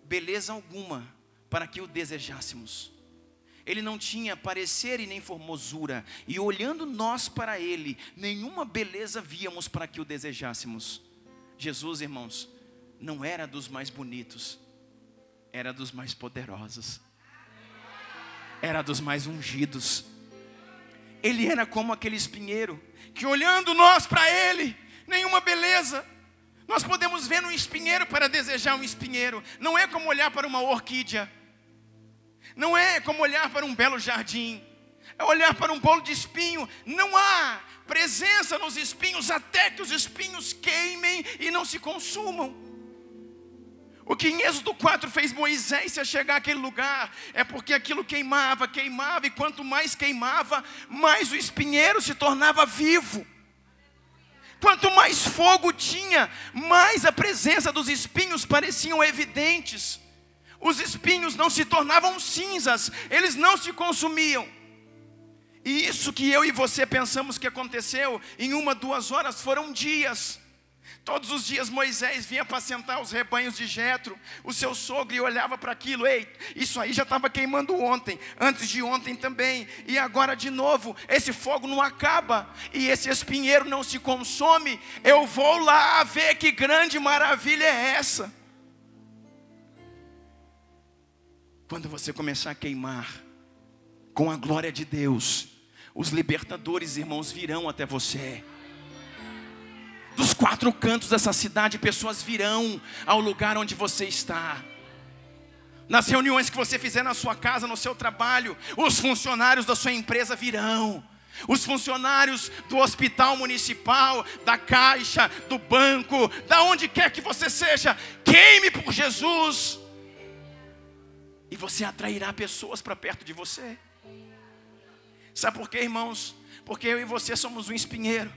beleza alguma para que o desejássemos. Ele não tinha parecer e nem formosura, e olhando nós para ele, nenhuma beleza víamos para que o desejássemos. Jesus, irmãos, não era dos mais bonitos, era dos mais poderosos, era dos mais ungidos. Ele era como aquele espinheiro, que olhando nós para ele, nenhuma beleza. Nós podemos ver um espinheiro para desejar um espinheiro. Não é como olhar para uma orquídea. Não é como olhar para um belo jardim. É olhar para um bolo de espinho. Não há presença nos espinhos até que os espinhos queimem e não se consumam. O que em Êxodo 4 fez Moisés se chegar àquele lugar é porque aquilo queimava, queimava, e quanto mais queimava, mais o espinheiro se tornava vivo. Quanto mais fogo tinha, mais a presença dos espinhos pareciam evidentes. Os espinhos não se tornavam cinzas, eles não se consumiam. E isso que eu e você pensamos que aconteceu em 1, 2 horas foram dias. Todos os dias Moisés vinha apacentar os rebanhos de Jetro, o seu sogro, e olhava para aquilo. Ei, isso aí já estava queimando ontem, antes de ontem também, e agora de novo. Esse fogo não acaba, e esse espinheiro não se consome. Eu vou lá ver que grande maravilha é essa. Quando você começar a queimar com a glória de Deus, os libertadores, irmãos, virão até você. Dos 4 cantos dessa cidade, pessoas virão ao lugar onde você está. Nas reuniões que você fizer na sua casa, no seu trabalho, os funcionários da sua empresa virão. Os funcionários do hospital municipal, da caixa, do banco, da onde quer que você seja, queime por Jesus. E você atrairá pessoas para perto de você. Sabe por quê, irmãos? Porque eu e você somos um espinheiro.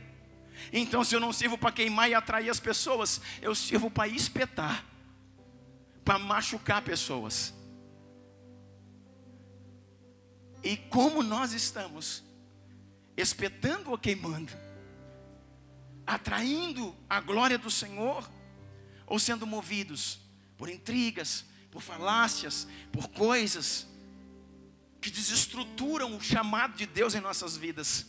Então, se eu não sirvo para queimar e atrair as pessoas, eu sirvo para espetar, para machucar pessoas. E como nós estamos espetando ou queimando, atraindo a glória do Senhor, ou sendo movidos por intrigas, por falácias, por coisas que desestruturam o chamado de Deus em nossas vidas.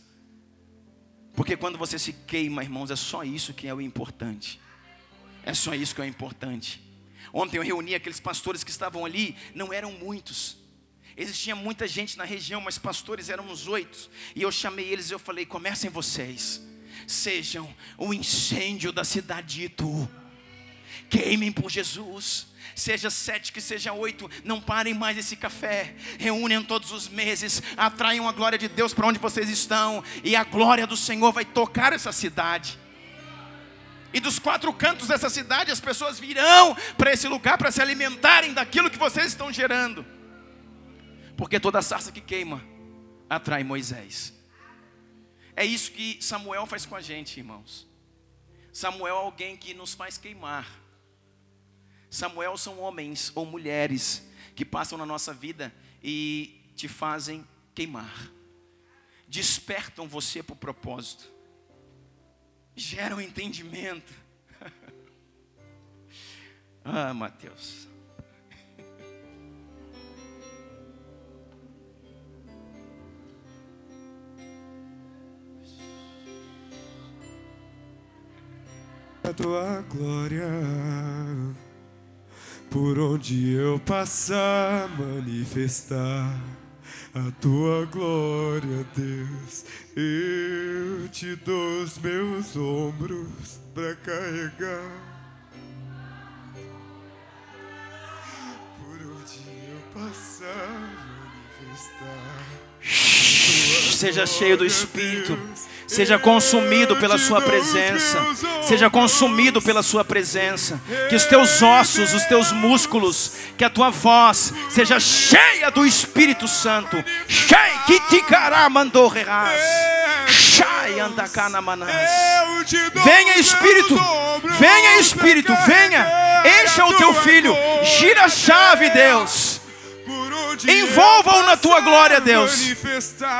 Porque quando você se queima, irmãos, é só isso que é o importante. É só isso que é o importante. Ontem eu reuni aqueles pastores que estavam ali, não eram muitos. Existia muita gente na região, mas pastores eram uns 8. E eu chamei eles e eu falei: comecem vocês, sejam o incêndio da cidade de Itu. Queimem por Jesus. Seja 7, que seja 8, não parem mais esse café. Reúnem todos os meses, atraiam a glória de Deus para onde vocês estão, e a glória do Senhor vai tocar essa cidade. E dos 4 cantos dessa cidade, as pessoas virão para esse lugar para se alimentarem daquilo que vocês estão gerando. Porque toda sarça que queima atrai Moisés. É isso que Samuel faz com a gente, irmãos. Samuel é alguém que nos faz queimar. Samuel são homens ou mulheres que passam na nossa vida e te fazem queimar. Despertam você para o propósito. Geram entendimento. Ah, Mateus. a tua glória. Por onde eu passar, manifestar a tua glória, Deus. Eu te dou os meus ombros pra carregar. Por onde eu passar, manifestar. Seja cheio do Espírito. Seja consumido pela sua presença. Seja consumido pela sua presença. Que os teus ossos, os teus músculos, que a tua voz seja cheia do Espírito Santo. Cheia que ticará mandou reras. Cheia andacana manás. Venha Espírito, venha Espírito, venha. Encha o teu filho. Gira a chave, Deus. Envolva-o na tua glória, Deus.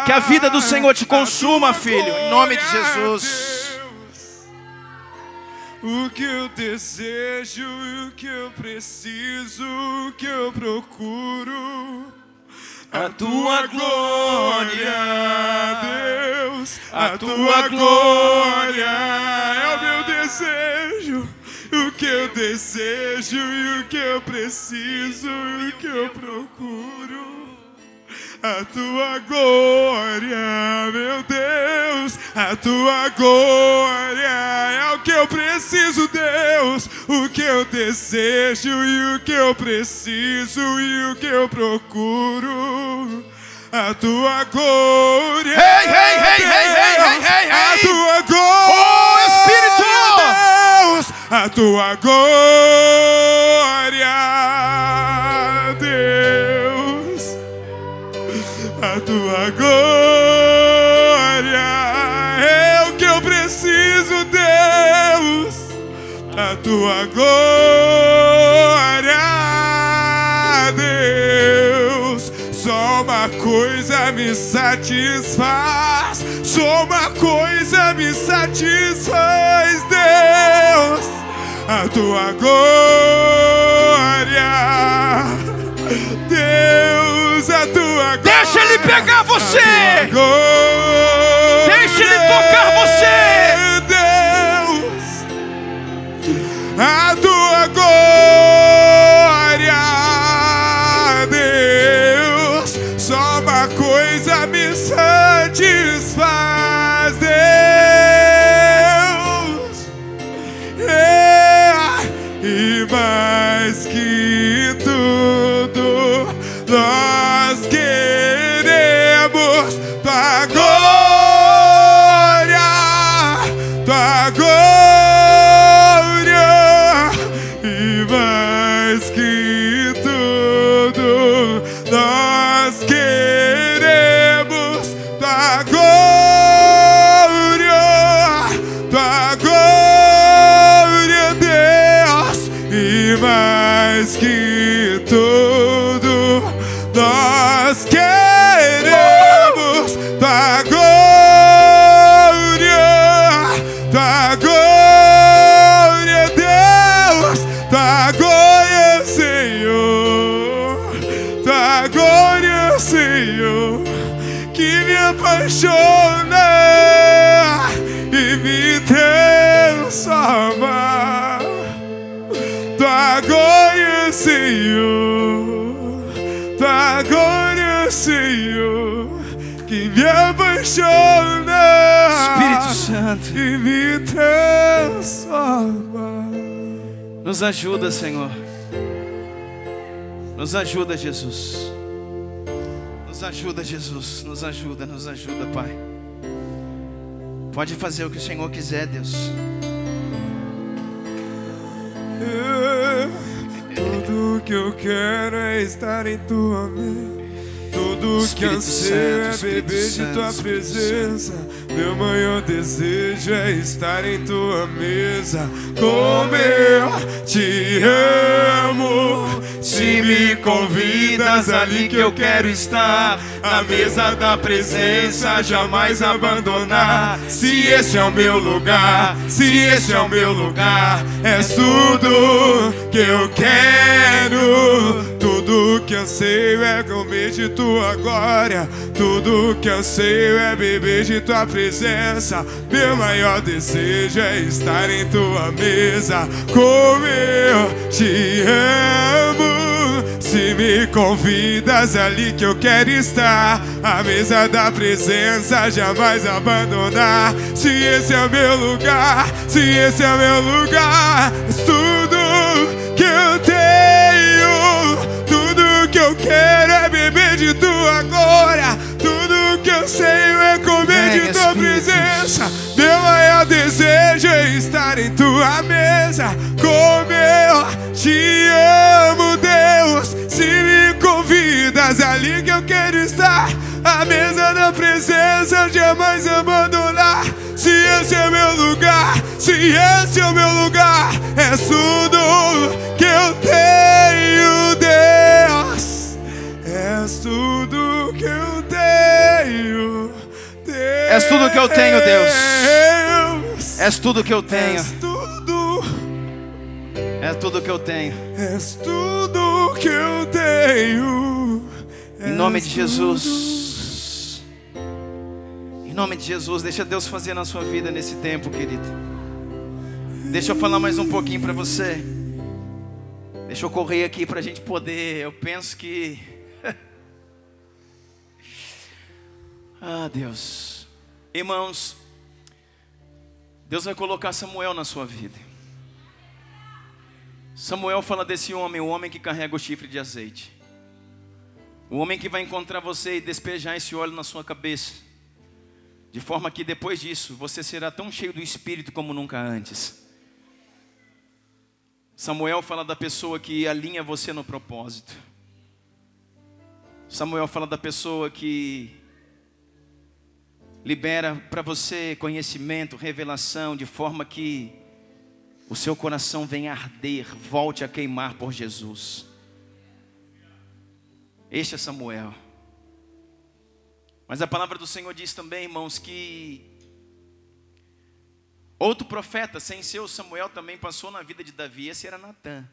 Que a vida do Senhor te consuma, filho, em nome de Jesus. O que eu desejo, o que eu preciso, o que eu procuro, a tua glória, Deus. A tua glória é o meu desejo. O que eu desejo e o que eu preciso e o que eu procuro, a tua glória, meu Deus. A tua glória é o que eu preciso, Deus. O que eu desejo e o que eu preciso e o que eu procuro, a tua glória. Hey, hey, hey, hey, hey, hey, hey, hey. A tua glória, oh Espírito, a tua glória, Deus. A tua glória é o que eu preciso, Deus. A tua glória, Deus. Só uma coisa me satisfaz. Só uma coisa me satisfaz, Deus. A tua glória, Deus. A tua glória. Deixa ele pegar você. Deixa ele tocar você, Deus. A tua glória, Deus. Só uma coisa me satisfaz, Deus. E mais que tudo, nós queremos tua glória, tua glória. E mais que tudo, nós queremos tua glória, tua glória, Deus. E mais que tudo, nós queremos tua glória, Deus. Tua glória, Senhor. Tua glória, Senhor, que me apaixona e me transforma. Tua glória, Senhor. Tua glória, Senhor, que me apaixona, Espírito Santo, e me transforma. nos ajuda, Senhor. Nos ajuda, Jesus. Nos ajuda, Jesus. Nos ajuda, Pai. Pode fazer o que o Senhor quiser, Deus. Tudo que eu quero é estar em tua mente. Tudo que Espírito anseio Santo, é beber Espírito de tua Santo, presença. Meu maior desejo é estar em tua mesa. Como eu te amo. Se me convidas, ali que eu quero estar. Na mesa da presença, jamais abandonar. Se esse é o meu lugar, se esse é o meu lugar, és tudo que eu quero. Tudo que anseio é comer de tua glória. Tudo que anseio é beber de tua presença. Meu maior desejo é estar em tua mesa. Como eu te amo, se me convidas, é ali que eu quero estar. A mesa da presença, jamais abandonar. Se esse é meu lugar, se esse é meu lugar, és tudo que eu tenho. Tudo que eu quero é beber de tua glória. Tudo que eu sei é comer de tua presença. Meu maior desejo é estar em tua mesa. Como eu te amo, Deus, se me convidas, é ali que eu quero estar. A mesa da presença, jamais abandonar. Se esse é meu lugar, se esse é o meu lugar, é tudo que eu tenho, Deus. És tudo que eu tenho, Deus. És tudo que eu tenho, Deus. És tudo que eu tenho. És tudo. É tudo que eu tenho. És tudo que eu tenho. Em nome de Jesus. Em nome de Jesus, deixa Deus fazer na sua vida nesse tempo, querido. Deixa eu falar mais um pouquinho para você. Deixa eu correr aqui para a gente poder. Eu penso que... Ah, Deus. Irmãos, Deus vai colocar Samuel na sua vida. Samuel fala desse homem, o homem que carrega o chifre de azeite. O homem que vai encontrar você e despejar esse óleo na sua cabeça. De forma que depois disso, você será tão cheio do Espírito como nunca antes. Samuel fala da pessoa que alinha você no propósito. Samuel fala da pessoa que libera para você conhecimento, revelação, de forma que o seu coração venha a arder, volte a queimar por Jesus. Este é Samuel. Mas a palavra do Senhor diz também, irmãos, que outro profeta, sem ser o Samuel, também passou na vida de Davi. Esse era Natã.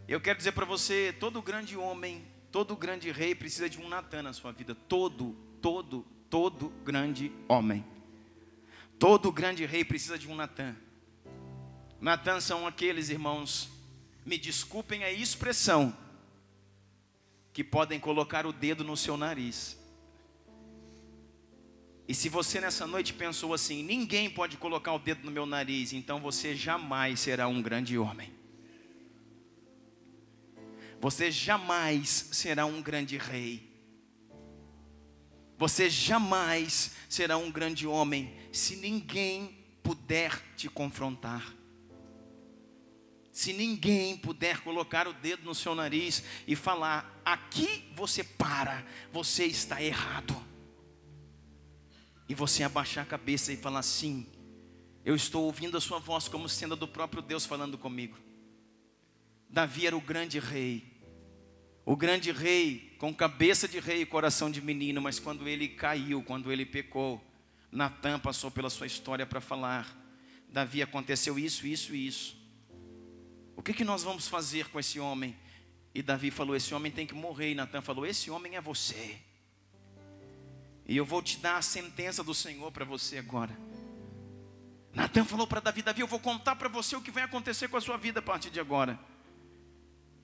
Eu quero dizer para você, todo grande homem, todo grande rei precisa de um Natã na sua vida. Todo grande homem. Todo grande rei precisa de um Natã. Natã são aqueles, irmãos, me desculpem a expressão, que podem colocar o dedo no seu nariz. E se você nessa noite pensou assim, ninguém pode colocar o dedo no meu nariz, então você jamais será um grande homem. Você jamais será um grande rei. Você jamais será um grande homem se ninguém puder te confrontar. Se ninguém puder colocar o dedo no seu nariz e falar, aqui você para, você está errado. E você abaixar a cabeça e falar assim, eu estou ouvindo a sua voz como sendo do próprio Deus falando comigo. Davi era o grande rei com cabeça de rei e coração de menino, mas quando ele caiu, quando ele pecou, Natã passou pela sua história para falar, Davi, aconteceu isso, isso e isso. O que nós vamos fazer com esse homem? E Davi falou, esse homem tem que morrer. E Natã falou, esse homem é você. E eu vou te dar a sentença do Senhor para você agora. Natã falou para Davi, Davi, eu vou contar para você o que vai acontecer com a sua vida a partir de agora.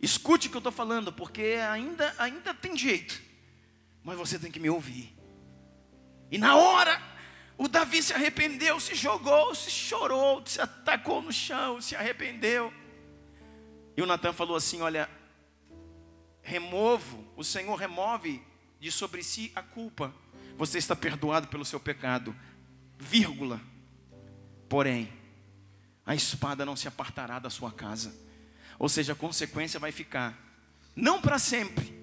Escute o que eu estou falando, porque ainda tem jeito. Mas você tem que me ouvir. E na hora, o Davi se arrependeu, se jogou, se chorou, se atacou no chão, se arrependeu. E o Natã falou assim, olha, o Senhor remove de sobre si a culpa. Você está perdoado pelo seu pecado, vírgula. Porém, a espada não se apartará da sua casa. Ou seja, a consequência vai ficar, não para sempre,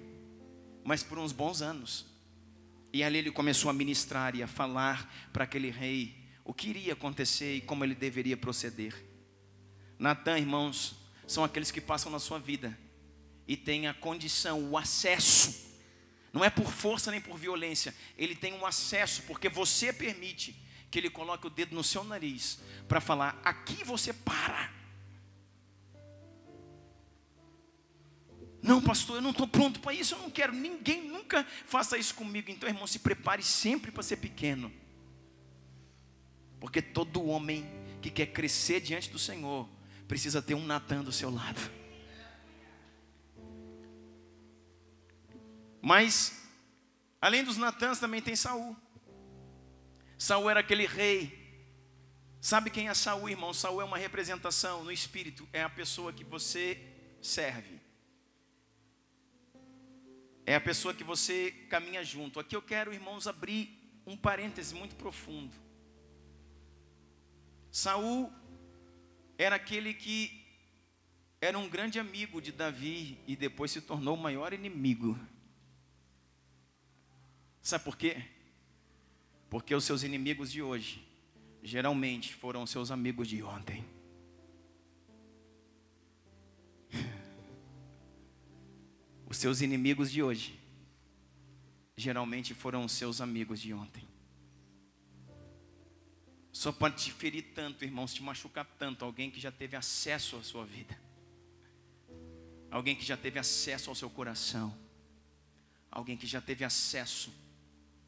mas por uns bons anos. E ali ele começou a ministrar e a falar para aquele rei o que iria acontecer e como ele deveria proceder. Natã, irmãos, são aqueles que passam na sua vida e têm a condição, o acesso. Não é por força nem por violência. Ele tem um acesso porque você permite que ele coloque o dedo no seu nariz para falar, aqui você para. Não, pastor, eu não estou pronto para isso, eu não quero, ninguém nunca faça isso comigo. Então, irmão, se prepare sempre para ser pequeno. Porque todo homem que quer crescer diante do Senhor precisa ter um Natan do seu lado. Mas, além dos Natãs, também tem Saul. Saul era aquele rei. Sabe quem é Saul, irmão? Saul é uma representação no espírito. É a pessoa que você serve. É a pessoa que você caminha junto. Aqui eu quero, irmãos, abrir um parêntese muito profundo. Saul era aquele que era um grande amigo de Davi e depois se tornou o maior inimigo. Sabe por quê? Porque os seus inimigos de hoje geralmente foram os seus amigos de ontem. Os seus inimigos de hoje geralmente foram os seus amigos de ontem. Só pode te ferir tanto, irmãos, te machucar tanto, alguém que já teve acesso à sua vida. Alguém que já teve acesso ao seu coração. Alguém que já teve acesso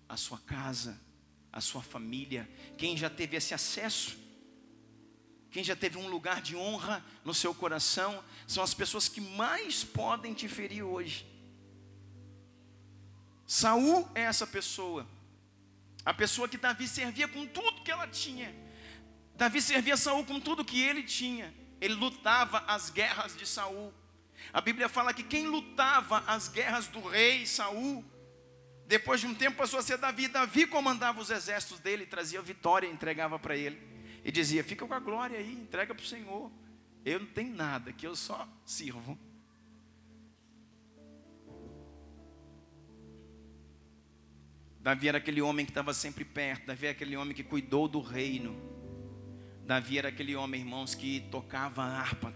à sua casa, à sua família. Quem já teve esse acesso, quem já teve um lugar de honra no seu coração, são as pessoas que mais podem te ferir hoje. Saul é essa pessoa. A pessoa que Davi servia com tudo que ela tinha. Davi servia Saul com tudo que ele tinha. Ele lutava as guerras de Saul. A Bíblia fala que quem lutava as guerras do rei Saul, depois de um tempo passou a ser Davi. Davi comandava os exércitos dele, trazia vitória e entregava para ele. E dizia, fica com a glória aí, entrega para o Senhor. Eu não tenho nada, que eu só sirvo. Davi era aquele homem que estava sempre perto. Davi era aquele homem que cuidou do reino. Davi era aquele homem, irmãos, que tocava a harpa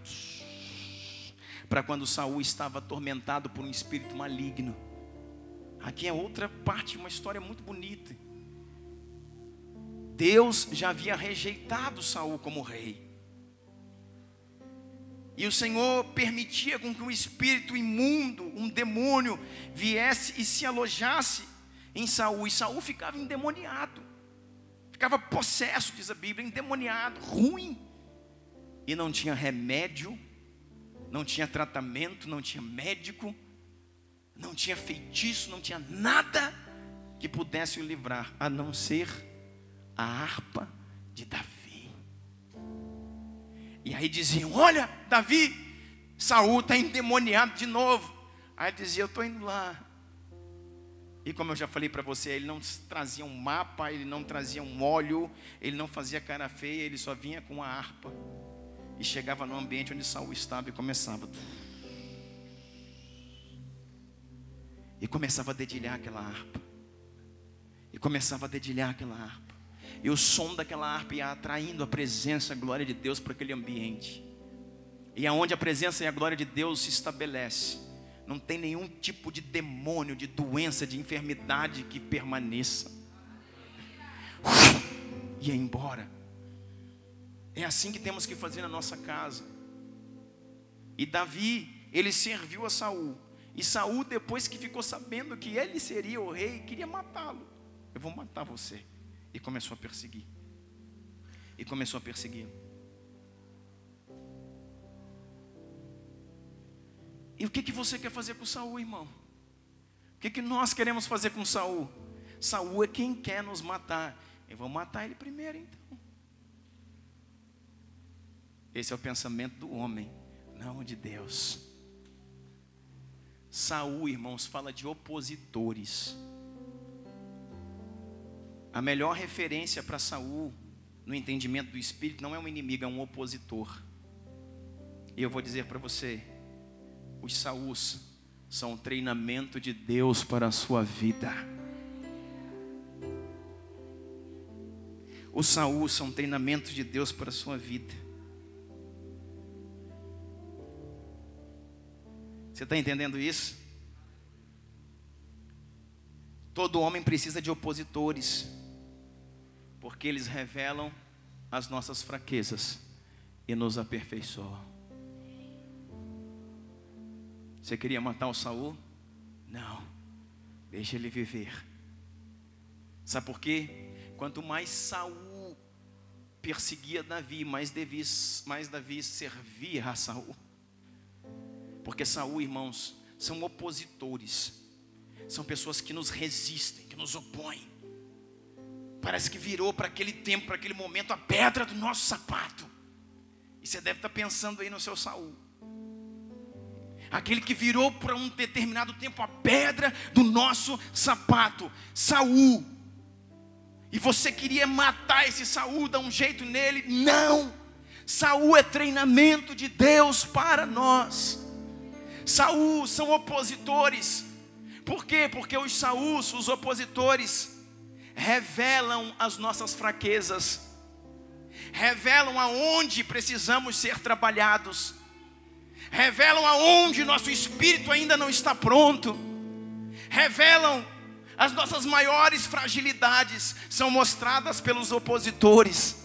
para quando Saul estava atormentado por um espírito maligno. Aqui é outra parte, uma história muito bonita. Deus já havia rejeitado Saul como rei. E o Senhor permitia com que um espírito imundo, um demônio, viesse e se alojasse em Saul. E Saul ficava endemoniado. Ficava possesso, diz a Bíblia, endemoniado, ruim. E não tinha remédio, não tinha tratamento, não tinha médico, não tinha feitiço, não tinha nada que pudesse o livrar, a não ser a harpa de Davi. E aí diziam, olha, Davi, Saul está endemoniado de novo. Aí dizia, eu estou indo lá. E como eu já falei para você, ele não trazia um mapa, ele não trazia um óleo, ele não fazia cara feia, ele só vinha com a harpa. E chegava no ambiente onde Saul estava e começava. E começava a dedilhar aquela harpa. E começava a dedilhar aquela harpa. E o som daquela harpa ia atraindo a presença, a glória de Deus para aquele ambiente. E aonde a presença e a glória de Deus se estabelece, não tem nenhum tipo de demônio, de doença, de enfermidade que permaneça. Ia embora. É assim que temos que fazer na nossa casa. E Davi, ele serviu a Saul. E Saul, depois que ficou sabendo que ele seria o rei, queria matá-lo. Eu vou matar você. E começou a perseguir. E começou a perseguir. E o que você quer fazer com Saul, irmão? O que nós queremos fazer com Saul? Saul é quem quer nos matar. Eu vou matar ele primeiro, então. Esse é o pensamento do homem, não de Deus. Saul, irmãos, fala de opositores. A melhor referência para Saul, no entendimento do Espírito, não é um inimigo, é um opositor. E eu vou dizer para você, os Saús são um treinamento de Deus para a sua vida. Os Saús são um treinamento de Deus para a sua vida. Você está entendendo isso? Todo homem precisa de opositores, porque eles revelam as nossas fraquezas e nos aperfeiçoam. Você queria matar o Saul? Não, deixa ele viver. Sabe por quê? Quanto mais Saul perseguia Davi, mais Davi servia a Saul. Porque Saul, irmãos, são opositores. São pessoas que nos resistem, que nos opõem. Parece que virou para aquele tempo, para aquele momento, a pedra do nosso sapato. E você deve estar pensando aí no seu Saul. Aquele que virou para um determinado tempo a pedra do nosso sapato. Saul. E você queria matar esse Saul, dar um jeito nele. Não. Saul é treinamento de Deus para nós. Saul são opositores. Por quê? Porque os Saús, os opositores, revelam as nossas fraquezas, revelam aonde precisamos ser trabalhados, revelam aonde nosso espírito ainda não está pronto, revelam as nossas maiores fragilidades, são mostradas pelos opositores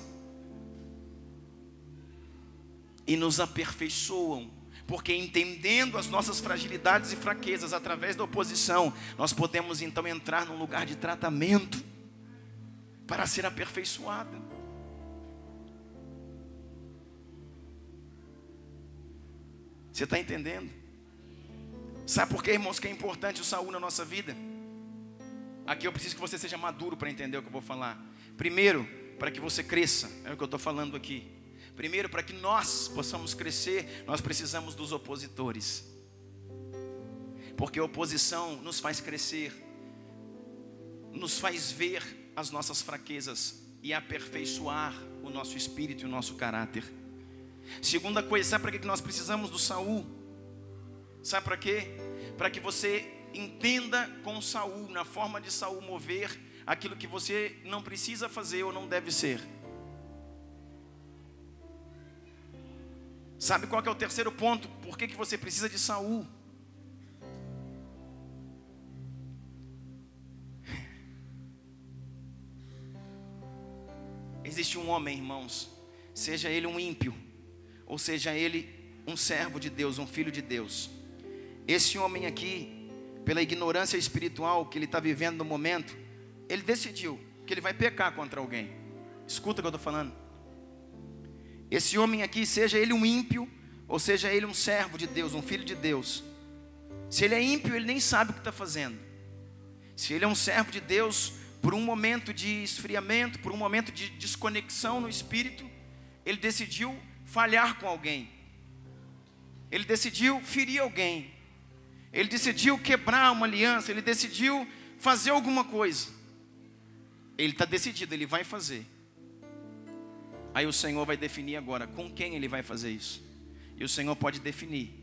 e nos aperfeiçoam. Porque entendendo as nossas fragilidades e fraquezas através da oposição, nós podemos então entrar num lugar de tratamento para ser aperfeiçoado. Você está entendendo? Sabe por que, irmãos, que é importante o Saul na nossa vida? Aqui eu preciso que você seja maduro para entender o que eu vou falar. Primeiro, para que você cresça, é o que eu estou falando aqui. Primeiro, para que nós possamos crescer, nós precisamos dos opositores. Porque a oposição nos faz crescer, nos faz ver as nossas fraquezas e aperfeiçoar o nosso espírito e o nosso caráter. Segunda coisa, sabe para que nós precisamos do Saul? Sabe para quê? Para que você entenda com Saul, na forma de Saul mover aquilo que você não precisa fazer ou não deve ser. Sabe qual que é o terceiro ponto? Por que você precisa de Saul? Existe um homem, irmãos, seja ele um ímpio, ou seja ele um servo de Deus, um filho de Deus. Esse homem aqui, pela ignorância espiritual que ele está vivendo no momento, ele decidiu que ele vai pecar contra alguém. Escuta o que eu estou falando. Esse homem aqui, seja ele um ímpio, ou seja ele um servo de Deus, um filho de Deus. Se ele é ímpio, ele nem sabe o que está fazendo. Se ele é um servo de Deus, por um momento de esfriamento, por um momento de desconexão no espírito, ele decidiu falhar com alguém. Ele decidiu ferir alguém. Ele decidiu quebrar uma aliança, ele decidiu fazer alguma coisa. Ele está decidido, ele vai fazer. Aí o Senhor vai definir agora com quem ele vai fazer isso. E o Senhor pode definir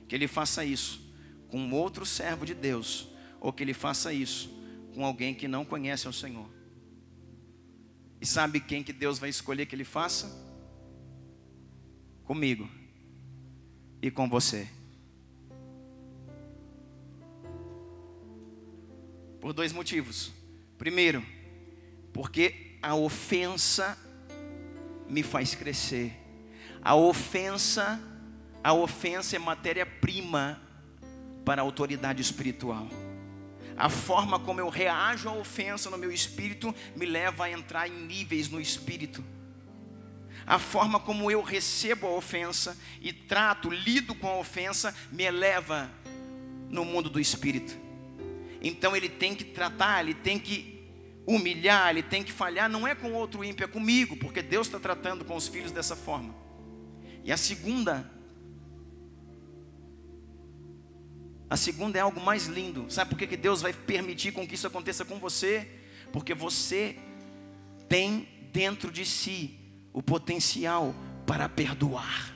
que ele faça isso com outro servo de Deus, ou que ele faça isso com alguém que não conhece o Senhor. E sabe quem que Deus vai escolher que ele faça? Comigo e com você. Por dois motivos. Primeiro, porque a ofensa me faz crescer. A ofensa é matéria-prima para a autoridade espiritual. A forma como eu reajo à ofensa no meu espírito me leva a entrar em níveis no espírito. A forma como eu recebo a ofensa e lido com a ofensa me eleva no mundo do espírito. Então ele tem que tratar, ele tem que humilhar, ele tem que falhar, não é com outro ímpio, é comigo, porque Deus está tratando com os filhos dessa forma. E a segunda é algo mais lindo. Sabe por que Deus vai permitir com que isso aconteça com você? Porque você tem dentro de si o potencial para perdoar.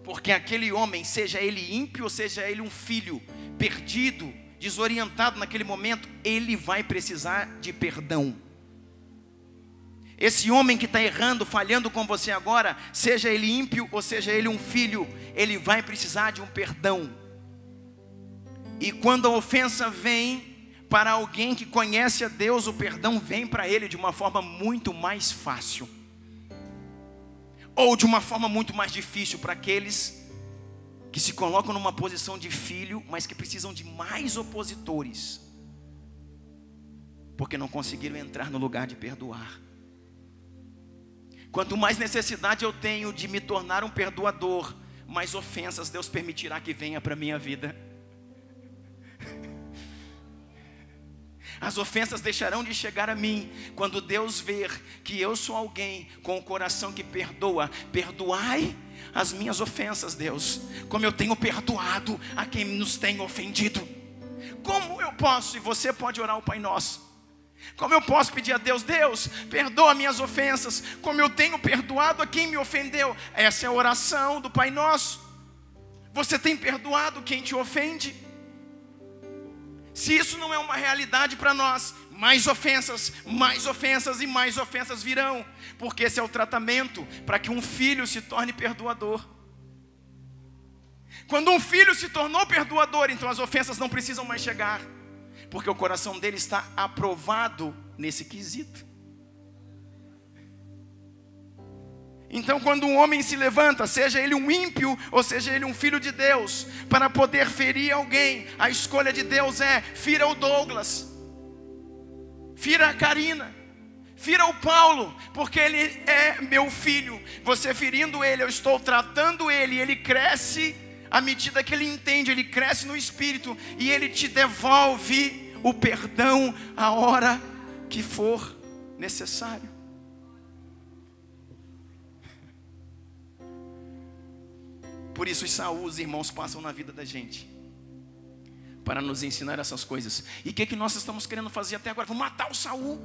Porque aquele homem, seja ele ímpio ou seja ele um filho perdido, desorientado naquele momento, ele vai precisar de perdão. Esse homem que está errando, falhando com você agora, seja ele ímpio ou seja ele um filho, ele vai precisar de um perdão. E quando a ofensa vem para alguém que conhece a Deus, o perdão vem para ele de uma forma muito mais fácil, ou de uma forma muito mais difícil para aqueles que se colocam numa posição de filho, mas que precisam de mais opositores, porque não conseguiram entrar no lugar de perdoar. Quanto mais necessidade eu tenho de me tornar um perdoador, mais ofensas Deus permitirá que venha para a minha vida. As ofensas deixarão de chegar a mim quando Deus ver que eu sou alguém com o coração que perdoa. Perdoai as minhas ofensas, Deus, como eu tenho perdoado a quem nos tem ofendido. Como eu posso, e você pode orar o Pai Nosso, como eu posso pedir a Deus: Deus, perdoa minhas ofensas, como eu tenho perdoado a quem me ofendeu? Essa é a oração do Pai Nosso. Você tem perdoado quem te ofende? Se isso não é uma realidade para nós, mais ofensas e mais ofensas virão, porque esse é o tratamento para que um filho se torne perdoador. Quando um filho se tornou perdoador, então as ofensas não precisam mais chegar, porque o coração dele está aprovado nesse quesito. Então, quando um homem se levanta, seja ele um ímpio ou seja ele um filho de Deus, para poder ferir alguém, a escolha de Deus é: fira o Douglas, fira a Karina, fira o Paulo, porque ele é meu filho. Você ferindo ele, eu estou tratando ele, e ele cresce à medida que ele entende, ele cresce no espírito, e ele te devolve o perdão a hora que for necessário. Por isso os Saús, irmãos, passam na vida da gente, para nos ensinar essas coisas. E o que nós estamos querendo fazer até agora? Vamos matar o Saul.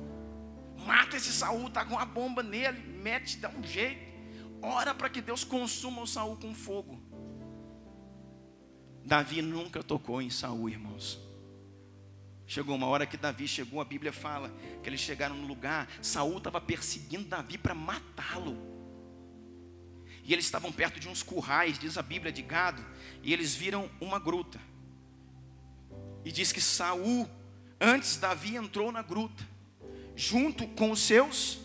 Mata esse Saul, está com uma bomba nele, mete, dá um jeito. Ora para que Deus consuma o Saul com fogo. Davi nunca tocou em Saul, irmãos. Chegou uma hora que Davi chegou, a Bíblia fala que eles chegaram no lugar, Saul estava perseguindo Davi para matá-lo. E eles estavam perto de uns currais, diz a Bíblia, de gado, e eles viram uma gruta. E diz que Saul, antes Davi entrou na gruta, junto com os seus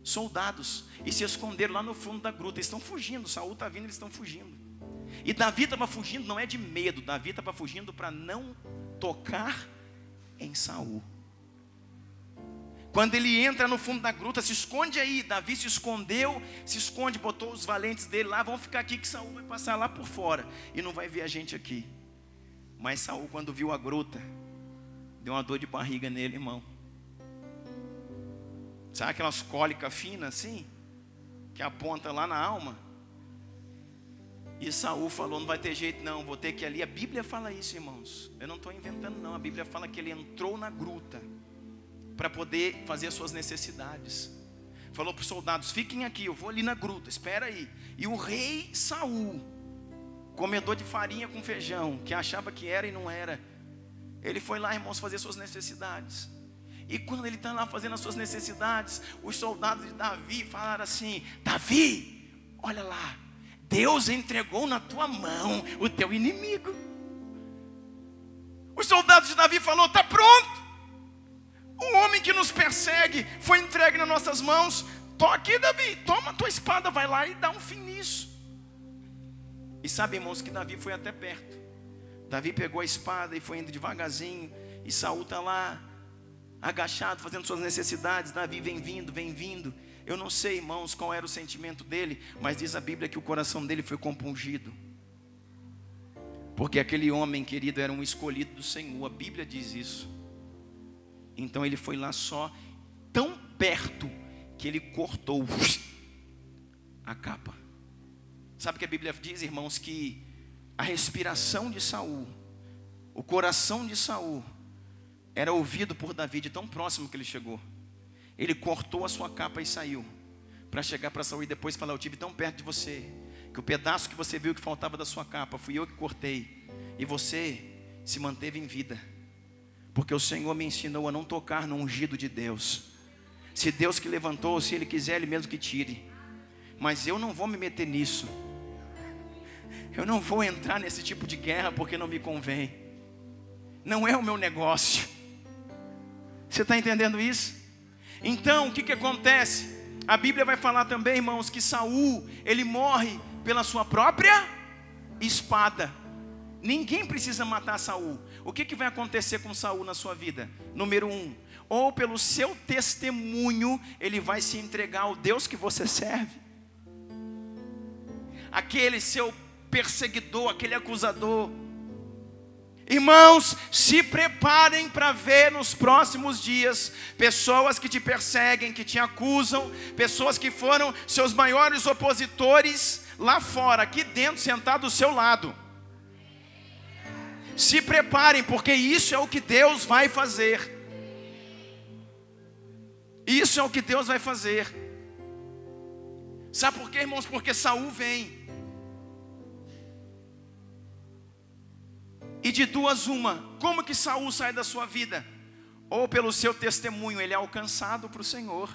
soldados, e se esconderam lá no fundo da gruta. Eles estão fugindo, Saul está vindo, eles estão fugindo. E Davi estava fugindo, não é de medo, Davi estava fugindo para não tocar em Saul. Quando ele entra no fundo da gruta, se esconde aí. Davi se escondeu, se esconde, botou os valentes dele lá. Vão ficar aqui que Saul vai passar lá por fora e não vai ver a gente aqui. Mas Saul, quando viu a gruta, deu uma dor de barriga nele, irmão. Sabe aquelas cólicas finas assim, que aponta lá na alma? E Saul falou: não vai ter jeito não, vou ter que ir ali. A Bíblia fala isso, irmãos, eu não estou inventando não. A Bíblia fala que ele entrou na gruta para poder fazer as suas necessidades. Falou para os soldados: fiquem aqui, eu vou ali na gruta, espera aí. E o rei Saul, comedor de farinha com feijão, que achava que era e não era, ele foi lá, irmãos, fazer suas necessidades. E quando ele está lá fazendo as suas necessidades, os soldados de Davi falaram assim: Davi, olha lá, Deus entregou na tua mão o teu inimigo. Os soldados de Davi falaram: está pronto, o homem que nos persegue foi entregue nas nossas mãos. Tô aqui, Davi, toma a tua espada, vai lá e dá um fim nisso. E sabe, irmãos, que Davi foi até perto. Davi pegou a espada e foi indo devagarzinho. E Saul está lá, agachado, fazendo suas necessidades. Davi vem vindo. Eu não sei, irmãos, qual era o sentimento dele, mas diz a Bíblia que o coração dele foi compungido. Porque aquele homem, querido, era um escolhido do Senhor. A Bíblia diz isso. Então ele foi lá só, tão perto, que ele cortou a capa. Sabe o que a Bíblia diz, irmãos? Que a respiração de Saul, o coração de Saul, era ouvido por Davi, de tão próximo que ele chegou. Ele cortou a sua capa e saiu, para chegar para Saul e depois falar: eu estive tão perto de você, que o pedaço que você viu que faltava da sua capa, fui eu que cortei, e você se manteve em vida. Porque o Senhor me ensinou a não tocar no ungido de Deus. Se Deus que levantou, se Ele quiser, Ele mesmo que tire. Mas eu não vou me meter nisso. Eu não vou entrar nesse tipo de guerra, porque não me convém. Não é o meu negócio. Você está entendendo isso? Então, o que acontece? A Bíblia vai falar também, irmãos, que Saul, ele morre pela sua própria espada. Ninguém precisa matar Saul. O que vai acontecer com Saul na sua vida? Número 1, ou pelo seu testemunho, ele vai se entregar ao Deus que você serve. Aquele seu perseguidor, aquele acusador. Irmãos, se preparem para ver nos próximos dias pessoas que te perseguem, que te acusam, pessoas que foram seus maiores opositores lá fora, aqui dentro, sentado do seu lado. Se preparem, porque isso é o que Deus vai fazer. Isso é o que Deus vai fazer. Sabe por quê, irmãos? Porque Saul vem. E de duas uma, como que Saul sai da sua vida? Ou pelo seu testemunho ele é alcançado para o Senhor,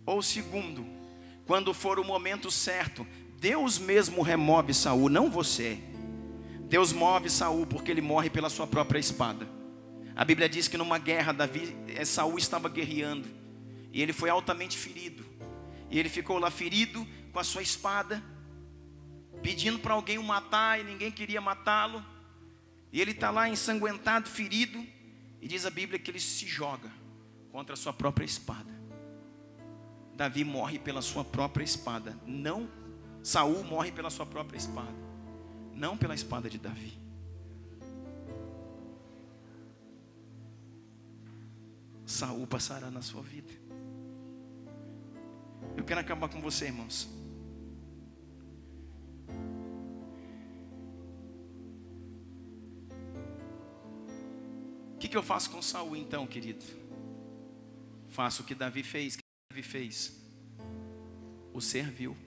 ou segundo, quando for o momento certo, Deus mesmo remove Saul, não você. Deus move Saul porque ele morre pela sua própria espada. A Bíblia diz que numa guerra Saul estava guerreando e ele foi altamente ferido. E ele ficou lá ferido com a sua espada, pedindo para alguém o matar e ninguém queria matá-lo. E ele está lá ensanguentado, ferido, e diz a Bíblia que ele se joga contra a sua própria espada. Davi morre pela sua própria espada. Não, Saul morre pela sua própria espada, não pela espada de Davi. Saul passará na sua vida. Eu quero acabar com você, irmãos. O que eu faço com Saul então, querido? Faço o que Davi fez. O que Davi fez? O serviu.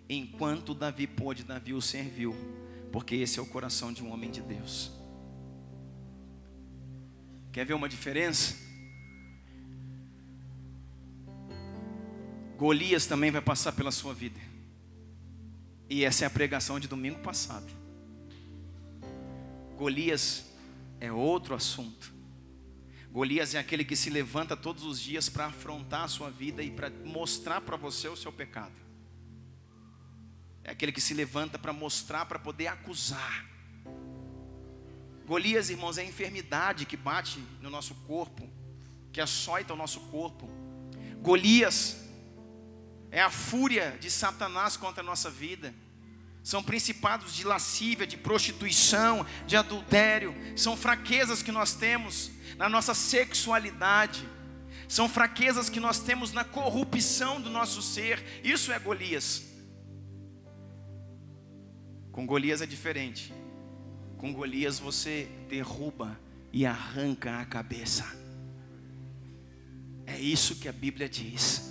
Enquanto Davi pôde, Davi o serviu. Porque esse é o coração de um homem de Deus. Quer ver uma diferença? Golias também vai passar pela sua vida. E essa é a pregação de domingo passado. Golias é outro assunto. Golias é aquele que se levanta todos os dias para afrontar a sua vida e para mostrar para você o seu pecado. É aquele que se levanta para mostrar, para poder acusar. Golias, irmãos, é a enfermidade que bate no nosso corpo, que açoita o nosso corpo. Golias é a fúria de Satanás contra a nossa vida. São principados de lascívia, de prostituição, de adultério. São fraquezas que nós temos na nossa sexualidade. São fraquezas que nós temos na corrupção do nosso ser. Isso é Golias. Com Golias é diferente. Com Golias você derruba e arranca a cabeça. É isso que a Bíblia diz.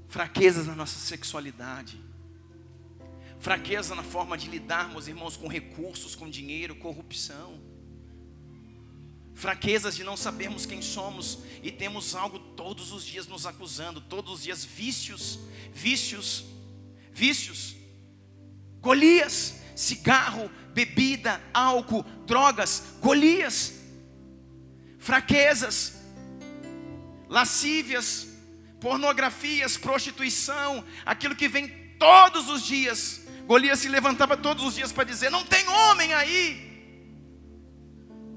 Fraquezas na nossa sexualidade, fraqueza na forma de lidarmos, irmãos, com recursos, com dinheiro, corrupção, fraquezas de não sabermos quem somos e temos algo todos os dias nos acusando, todos os dias vícios. Golias, cigarro, bebida, álcool, drogas, Golias, fraquezas, lascívias, pornografias, prostituição, aquilo que vem todos os dias. Golias se levantava todos os dias para dizer: não tem homem aí.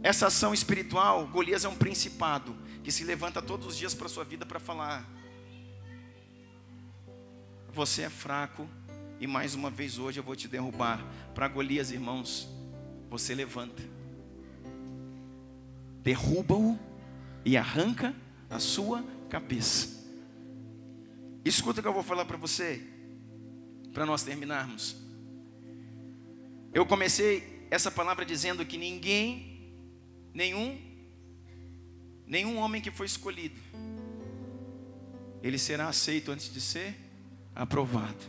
Essa ação espiritual, Golias é um principado que se levanta todos os dias para a sua vida para falar: você é fraco e mais uma vez hoje eu vou te derrubar. Para Golias, irmãos, você levanta, derruba-o e arranca a sua cabeça. Escuta o que eu vou falar para você, para nós terminarmos. Eu comecei essa palavra dizendo que nenhum homem que foi escolhido, ele será aceito antes de ser aprovado.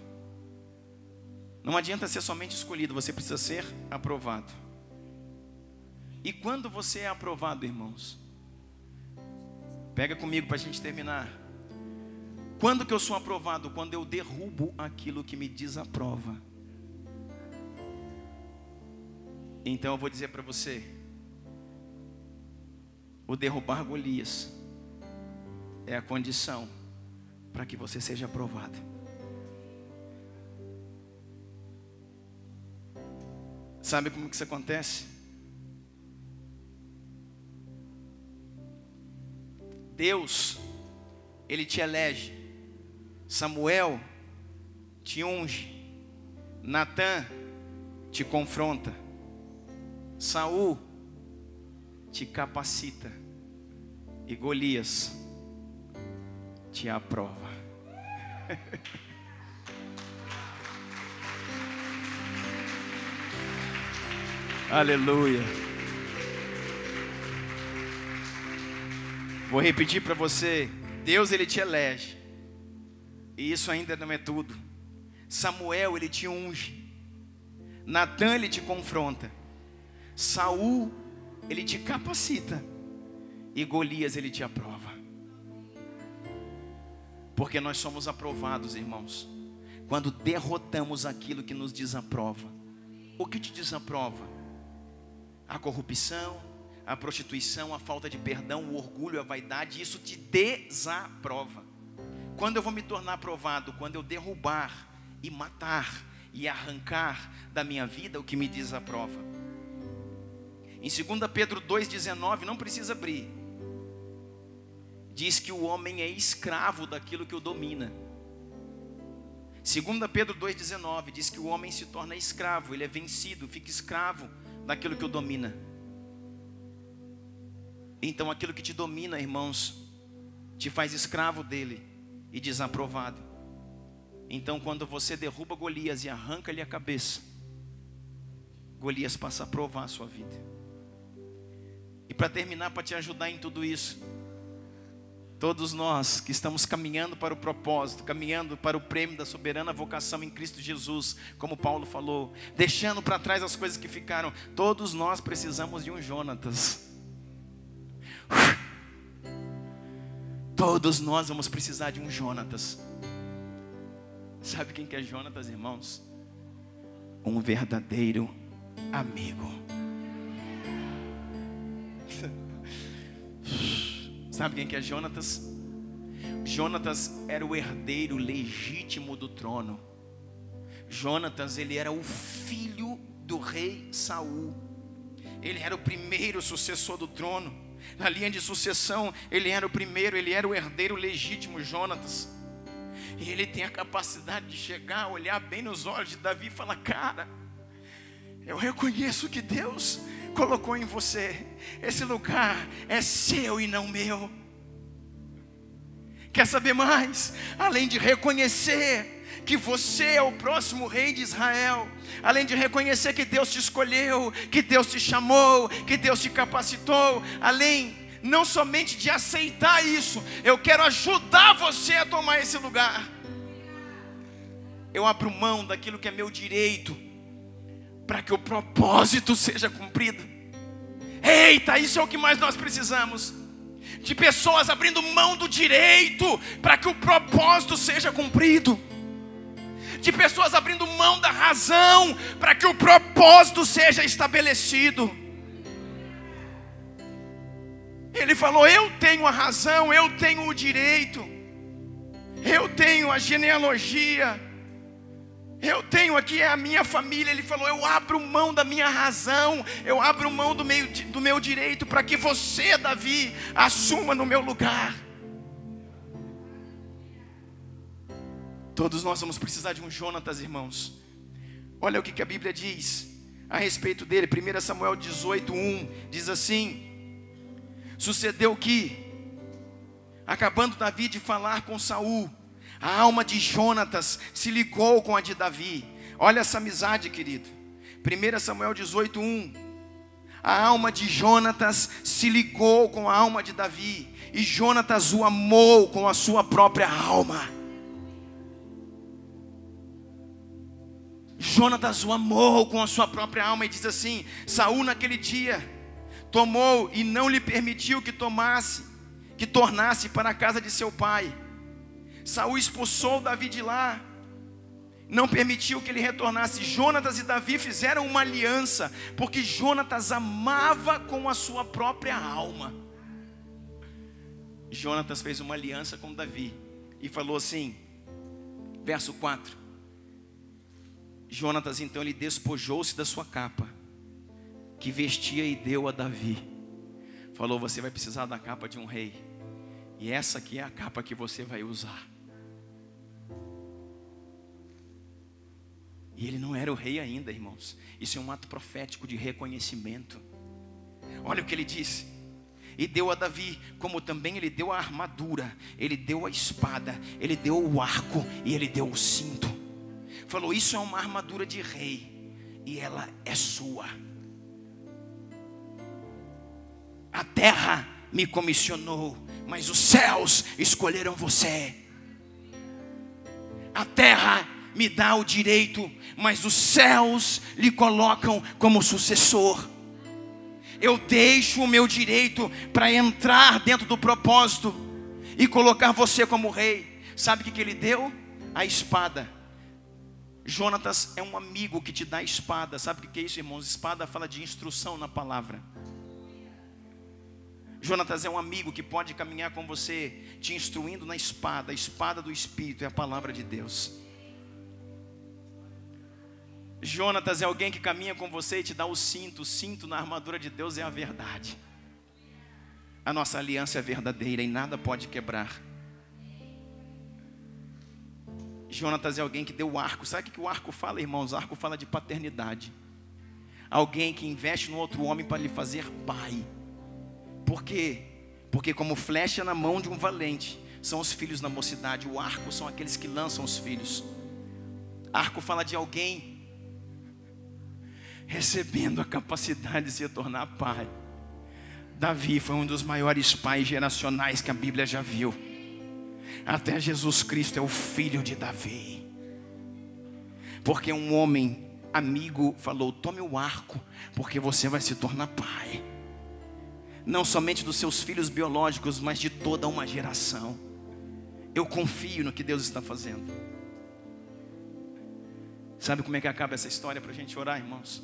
Não adianta ser somente escolhido, você precisa ser aprovado. E quando você é aprovado, irmãos, pega comigo para a gente terminar. Quando que eu sou aprovado? Quando eu derrubo aquilo que me desaprova. Então eu vou dizer para você, o derrubar Golias é a condição para que você seja aprovado. Sabe como que isso acontece? Deus, Ele te elege. Samuel te unge. Natã te confronta. Saul te capacita. E Golias te aprova. Aleluia. Vou repetir para você. Deus, Ele te elege. E isso ainda não é tudo. Samuel, Ele te unge. Natã, Ele te confronta. Saul, Ele te capacita. E Golias, Ele te aprova. Porque nós somos aprovados, irmãos, quando derrotamos aquilo que nos desaprova. O que te desaprova? A corrupção, a prostituição, a falta de perdão, o orgulho, a vaidade. Isso te desaprova. Quando eu vou me tornar aprovado? Quando eu derrubar e matar e arrancar da minha vida o que me desaprova. Em 2 Pedro 2,19, não precisa abrir, diz que o homem é escravo daquilo que o domina. 2 Pedro 2,19 diz que o homem se torna escravo, ele é vencido, fica escravo daquilo que o domina. Então aquilo que te domina, irmãos, te faz escravo dele e desaprovado. Então quando você derruba Golias e arranca-lhe a cabeça, Golias passa a provar a sua vida. E para terminar, para te ajudar em tudo isso, todos nós que estamos caminhando para o propósito, caminhando para o prêmio da soberana vocação em Cristo Jesus, como Paulo falou, deixando para trás as coisas que ficaram, todos nós precisamos de um Jonatas. Todos nós vamos precisar de um Jonatas. Sabe quem que é Jonatas, irmãos? Um verdadeiro amigo. Sabe quem que é Jonatas? Jonatas era o herdeiro legítimo do trono. Jonatas, ele era o filho do rei Saul. Ele era o primeiro sucessor do trono. Na linha de sucessão, ele era o primeiro, ele era o herdeiro legítimo, Jonatas. E ele tem a capacidade de chegar, olhar bem nos olhos de Davi e falar: cara, eu reconheço que Deus colocou em você. Esse lugar é seu e não meu. Quer saber mais? Além de reconhecer que você é o próximo rei de Israel, além de reconhecer que Deus te escolheu, que Deus te chamou, que Deus te capacitou, além não somente de aceitar isso, eu quero ajudar você a tomar esse lugar. Eu abro mão daquilo que é meu direito, para que o propósito seja cumprido. Eita, isso é o que mais nós precisamos. De pessoas abrindo mão do direito, para que o propósito seja cumprido. De pessoas abrindo mão da razão, para que o propósito seja estabelecido. Ele falou: eu tenho a razão, eu tenho o direito, eu tenho a genealogia, eu tenho aqui a minha família. Ele falou: eu abro mão da minha razão, eu abro mão do meu direito, para que você, Davi, assuma no meu lugar. Todos nós vamos precisar de um Jonatas, irmãos. Olha o que a Bíblia diz a respeito dele. 1 Samuel 18:1 diz assim: sucedeu que, acabando Davi de falar com Saul, a alma de Jonatas se ligou com a de Davi. Olha essa amizade, querido. 1 Samuel 18:1. A alma de Jonatas se ligou com a alma de Davi, e Jonatas o amou com a sua própria alma. Jonatas o amou com a sua própria alma. E diz assim: Saul naquele dia tomou e não lhe permitiu que tornasse para a casa de seu pai. Saul expulsou Davi de lá, não permitiu que ele retornasse. Jonatas e Davi fizeram uma aliança, porque Jonatas amava com a sua própria alma. Jonatas fez uma aliança com Davi, e falou assim, verso 4. Jonatas então ele despojou-se da sua capa, que vestia, e deu a Davi. Falou: você vai precisar da capa de um rei, e essa aqui é a capa que você vai usar. E ele não era o rei ainda, irmãos. Isso é um ato profético de reconhecimento. Olha o que ele disse: e deu a Davi, como também ele deu a armadura, ele deu a espada, ele deu o arco e ele deu o cinto. Falou: isso é uma armadura de rei, e ela é sua. A terra me comissionou, mas os céus escolheram você. A terra me dá o direito, mas os céus lhe colocam como sucessor. Eu deixo o meu direito para entrar dentro do propósito e colocar você como rei. Sabe o que ele deu? A espada. Jonatas é um amigo que te dá espada. Sabe o que é isso, irmãos? Espada fala de instrução na palavra. Jonatas é um amigo que pode caminhar com você, te instruindo na espada. A espada do Espírito é a palavra de Deus. Jonatas é alguém que caminha com você e te dá o cinto. O cinto na armadura de Deus é a verdade. A nossa aliança é verdadeira e nada pode quebrar. Jonatas é alguém que deu o arco. Sabe o que o arco fala, irmãos? O arco fala de paternidade. Alguém que investe no outro homem para lhe fazer pai. Por quê? Porque como flecha na mão de um valente são os filhos na mocidade. O arco são aqueles que lançam os filhos. Arco fala de alguém recebendo a capacidade de se tornar pai. Davi foi um dos maiores pais geracionais que a Bíblia já viu. Até Jesus Cristo é o filho de Davi. Porque um homem amigo falou: tome o arco, porque você vai se tornar pai. Não somente dos seus filhos biológicos, mas de toda uma geração. Eu confio no que Deus está fazendo. Sabe como é que acaba essa história para a gente orar, irmãos?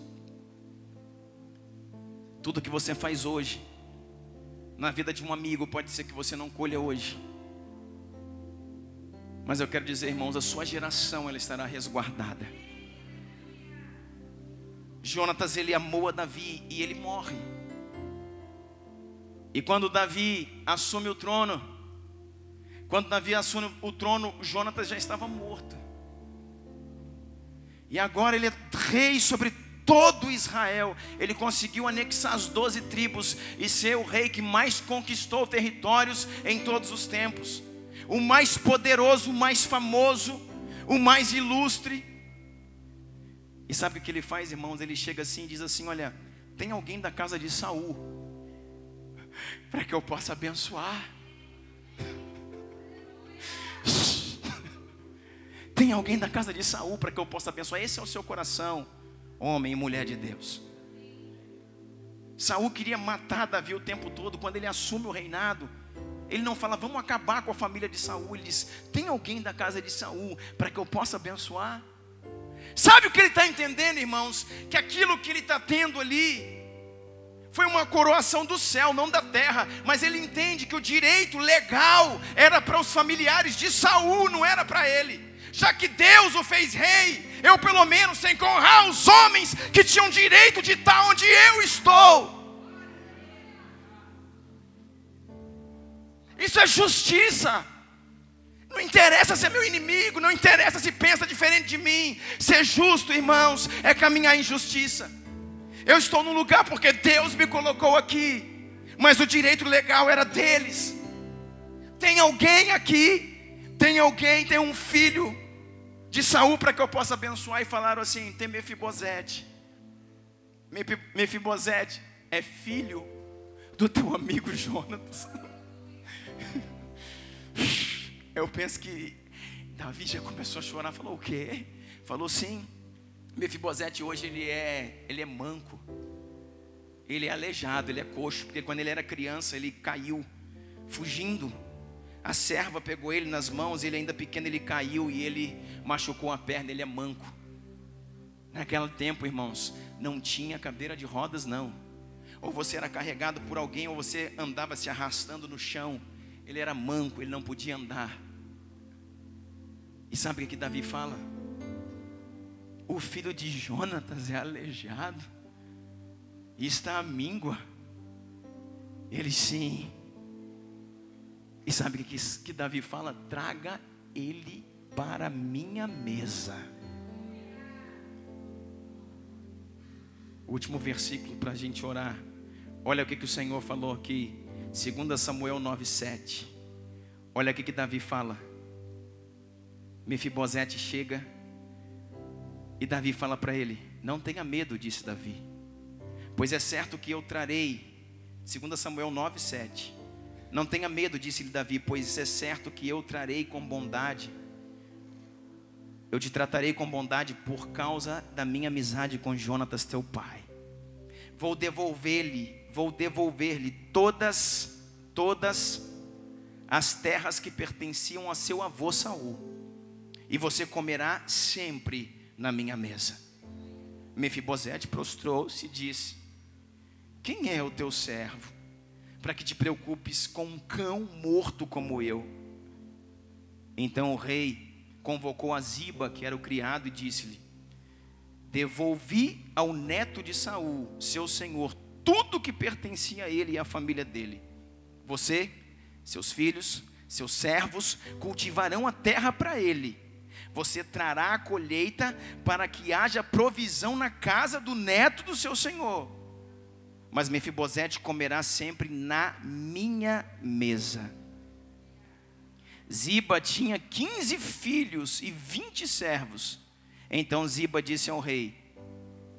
Tudo que você faz hoje na vida de um amigo pode ser que você não colha hoje. Mas eu quero dizer, irmãos, a sua geração ela estará resguardada. Jonatas, ele amou a Davi e ele morre. E quando Davi assume o trono, Jonatas já estava morto. E agora ele é rei sobre todo Israel. Ele conseguiu anexar as 12 tribos e ser o rei que mais conquistou territórios em todos os tempos. O mais poderoso, o mais famoso, o mais ilustre. E sabe o que ele faz, irmãos? Ele chega assim e diz assim: olha, tem alguém da casa de Saul para que eu possa abençoar? Tem alguém da casa de Saul para que eu possa abençoar? Esse é o seu coração, homem e mulher de Deus. Saul queria matar Davi o tempo todo. Quando ele assume o reinado, ele não fala: vamos acabar com a família de Saul. Ele diz: tem alguém da casa de Saul para que eu possa abençoar? Sabe o que ele está entendendo, irmãos? Que aquilo que ele está tendo ali foi uma coroação do céu, não da terra. Mas ele entende que o direito legal era para os familiares de Saul, não era para ele. Já que Deus o fez rei, eu pelo menos tenho que honrar os homens que tinham direito de estar onde eu estou. Isso é justiça. Não interessa se é meu inimigo, não interessa se pensa diferente de mim. Ser justo, irmãos, é caminhar em justiça. Eu estou num lugar porque Deus me colocou aqui, mas o direito legal era deles. Tem alguém aqui, tem um filho de Saul para que eu possa abençoar. E falaram assim: tem Mefibosete. Mefibosete é filho do teu amigo Jonatas. Eu penso que Davi já começou a chorar. Falou: o quê? Falou: sim, Mefibosete hoje ele é manco, ele é aleijado, ele é coxo, porque quando ele era criança ele caiu fugindo. A serva pegou ele nas mãos, ele ainda pequeno ele caiu e ele machucou a perna, ele é manco. Naquele tempo, irmãos, não tinha cadeira de rodas não. Ou você era carregado por alguém, ou você andava se arrastando no chão. Ele era manco, ele não podia andar. E sabe o que Davi fala? O filho de Jonatas é aleijado e está à míngua. Ele sim. E sabe o que Davi fala? Traga ele para a minha mesa. O último versículo para a gente orar. Olha o que o Senhor falou aqui, 2 Samuel 9:7. Olha o que Davi fala. Mefibosete chega e Davi fala para ele: não tenha medo, disse Davi, pois é certo que eu trarei. 2 Samuel 9:7. Não tenha medo, disse-lhe Davi, pois é certo que eu trarei com bondade. Eu te tratarei com bondade por causa da minha amizade com Jonatas teu pai. Vou devolver-lhe todas as terras que pertenciam a seu avô Saul, e você comerá sempre na minha mesa. Mefibosete prostrou-se e disse: quem é o teu servo, para que te preocupes com um cão morto como eu? Então o rei convocou a Ziba, que era o criado, e disse-lhe: devolvi ao neto de Saul, seu senhor, tudo que pertencia a ele e à família dele. Você, seus filhos, seus servos cultivarão a terra para ele. Você trará a colheita para que haja provisão na casa do neto do seu senhor. Mas Mefibosete comerá sempre na minha mesa. Ziba tinha 15 filhos e 20 servos. Então Ziba disse ao rei,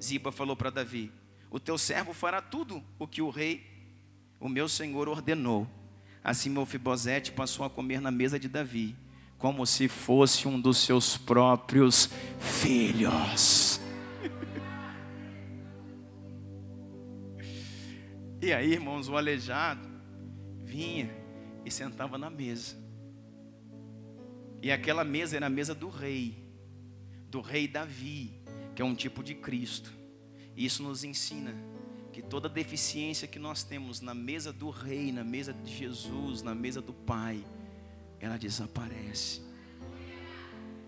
Ziba falou para Davi: o teu servo fará tudo o que o rei, o meu senhor, ordenou. Assim Mefibosete passou a comer na mesa de Davi, como se fosse um dos seus próprios filhos. E aí, irmãos, o aleijado vinha e sentava na mesa. E aquela mesa era a mesa do rei Davi, que é um tipo de Cristo. E isso nos ensina que toda deficiência que nós temos na mesa do rei, na mesa de Jesus, na mesa do Pai, ela desaparece.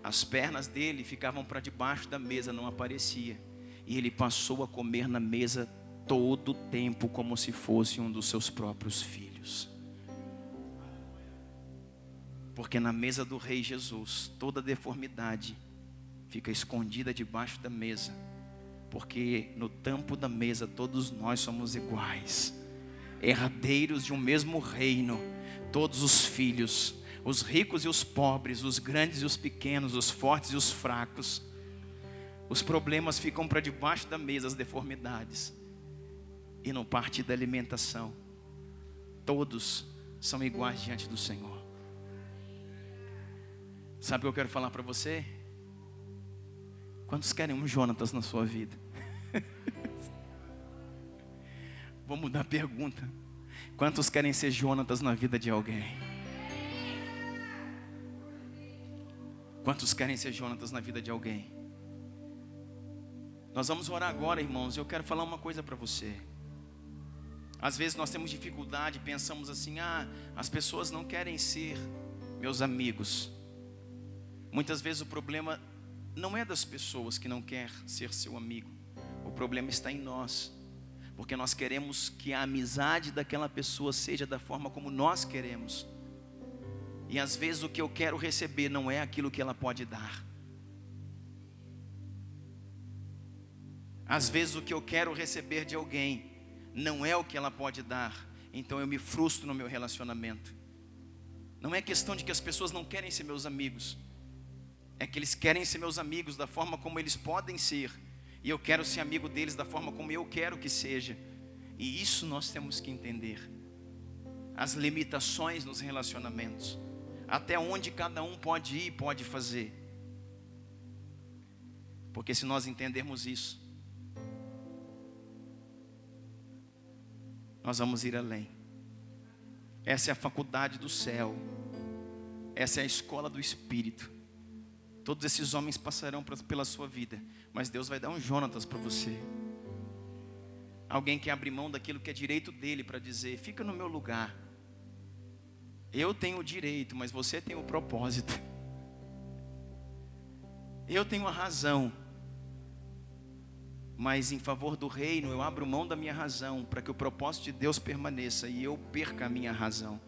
As pernas dele ficavam para debaixo da mesa, não aparecia. E ele passou a comer na mesa todo o tempo, como se fosse um dos seus próprios filhos. Porque na mesa do rei Jesus, toda deformidade fica escondida debaixo da mesa. Porque no tampo da mesa todos nós somos iguais, herdeiros de um mesmo reino. Todos os filhos, os ricos e os pobres, os grandes e os pequenos, os fortes e os fracos. Os problemas ficam para debaixo da mesa, as deformidades. E no partir da alimentação, todos são iguais diante do Senhor. Sabe o que eu quero falar para você? Quantos querem um Jonatas na sua vida? Vou mudar a pergunta. Quantos querem ser Jonatas na vida de alguém? Quantos querem ser Jonatas na vida de alguém? Nós vamos orar agora, irmãos. Eu quero falar uma coisa para você. Às vezes nós temos dificuldade, pensamos assim: as pessoas não querem ser meus amigos. Muitas vezes o problema não é das pessoas que não querem ser seu amigo. O problema está em nós. Porque nós queremos que a amizade daquela pessoa seja da forma como nós queremos. E às vezes o que eu quero receber não é aquilo que ela pode dar. Às vezes o que eu quero receber de alguém não é o que ela pode dar. Então eu me frustro no meu relacionamento. Não é questão de que as pessoas não querem ser meus amigos. É que eles querem ser meus amigos da forma como eles podem ser. E eu quero ser amigo deles da forma como eu quero que seja. E isso nós temos que entender. As limitações nos relacionamentos. Até onde cada um pode ir e pode fazer. Porque se nós entendermos isso, nós vamos ir além. Essa é a faculdade do céu. Essa é a escola do Espírito. Todos esses homens passarão pela sua vida, mas Deus vai dar um Jonatas para você. Alguém que abre mão daquilo que é direito dele para dizer: fica no meu lugar. Eu tenho o direito, mas você tem o propósito. Eu tenho a razão, mas em favor do reino eu abro mão da minha razão para que o propósito de Deus permaneça e eu perca a minha razão.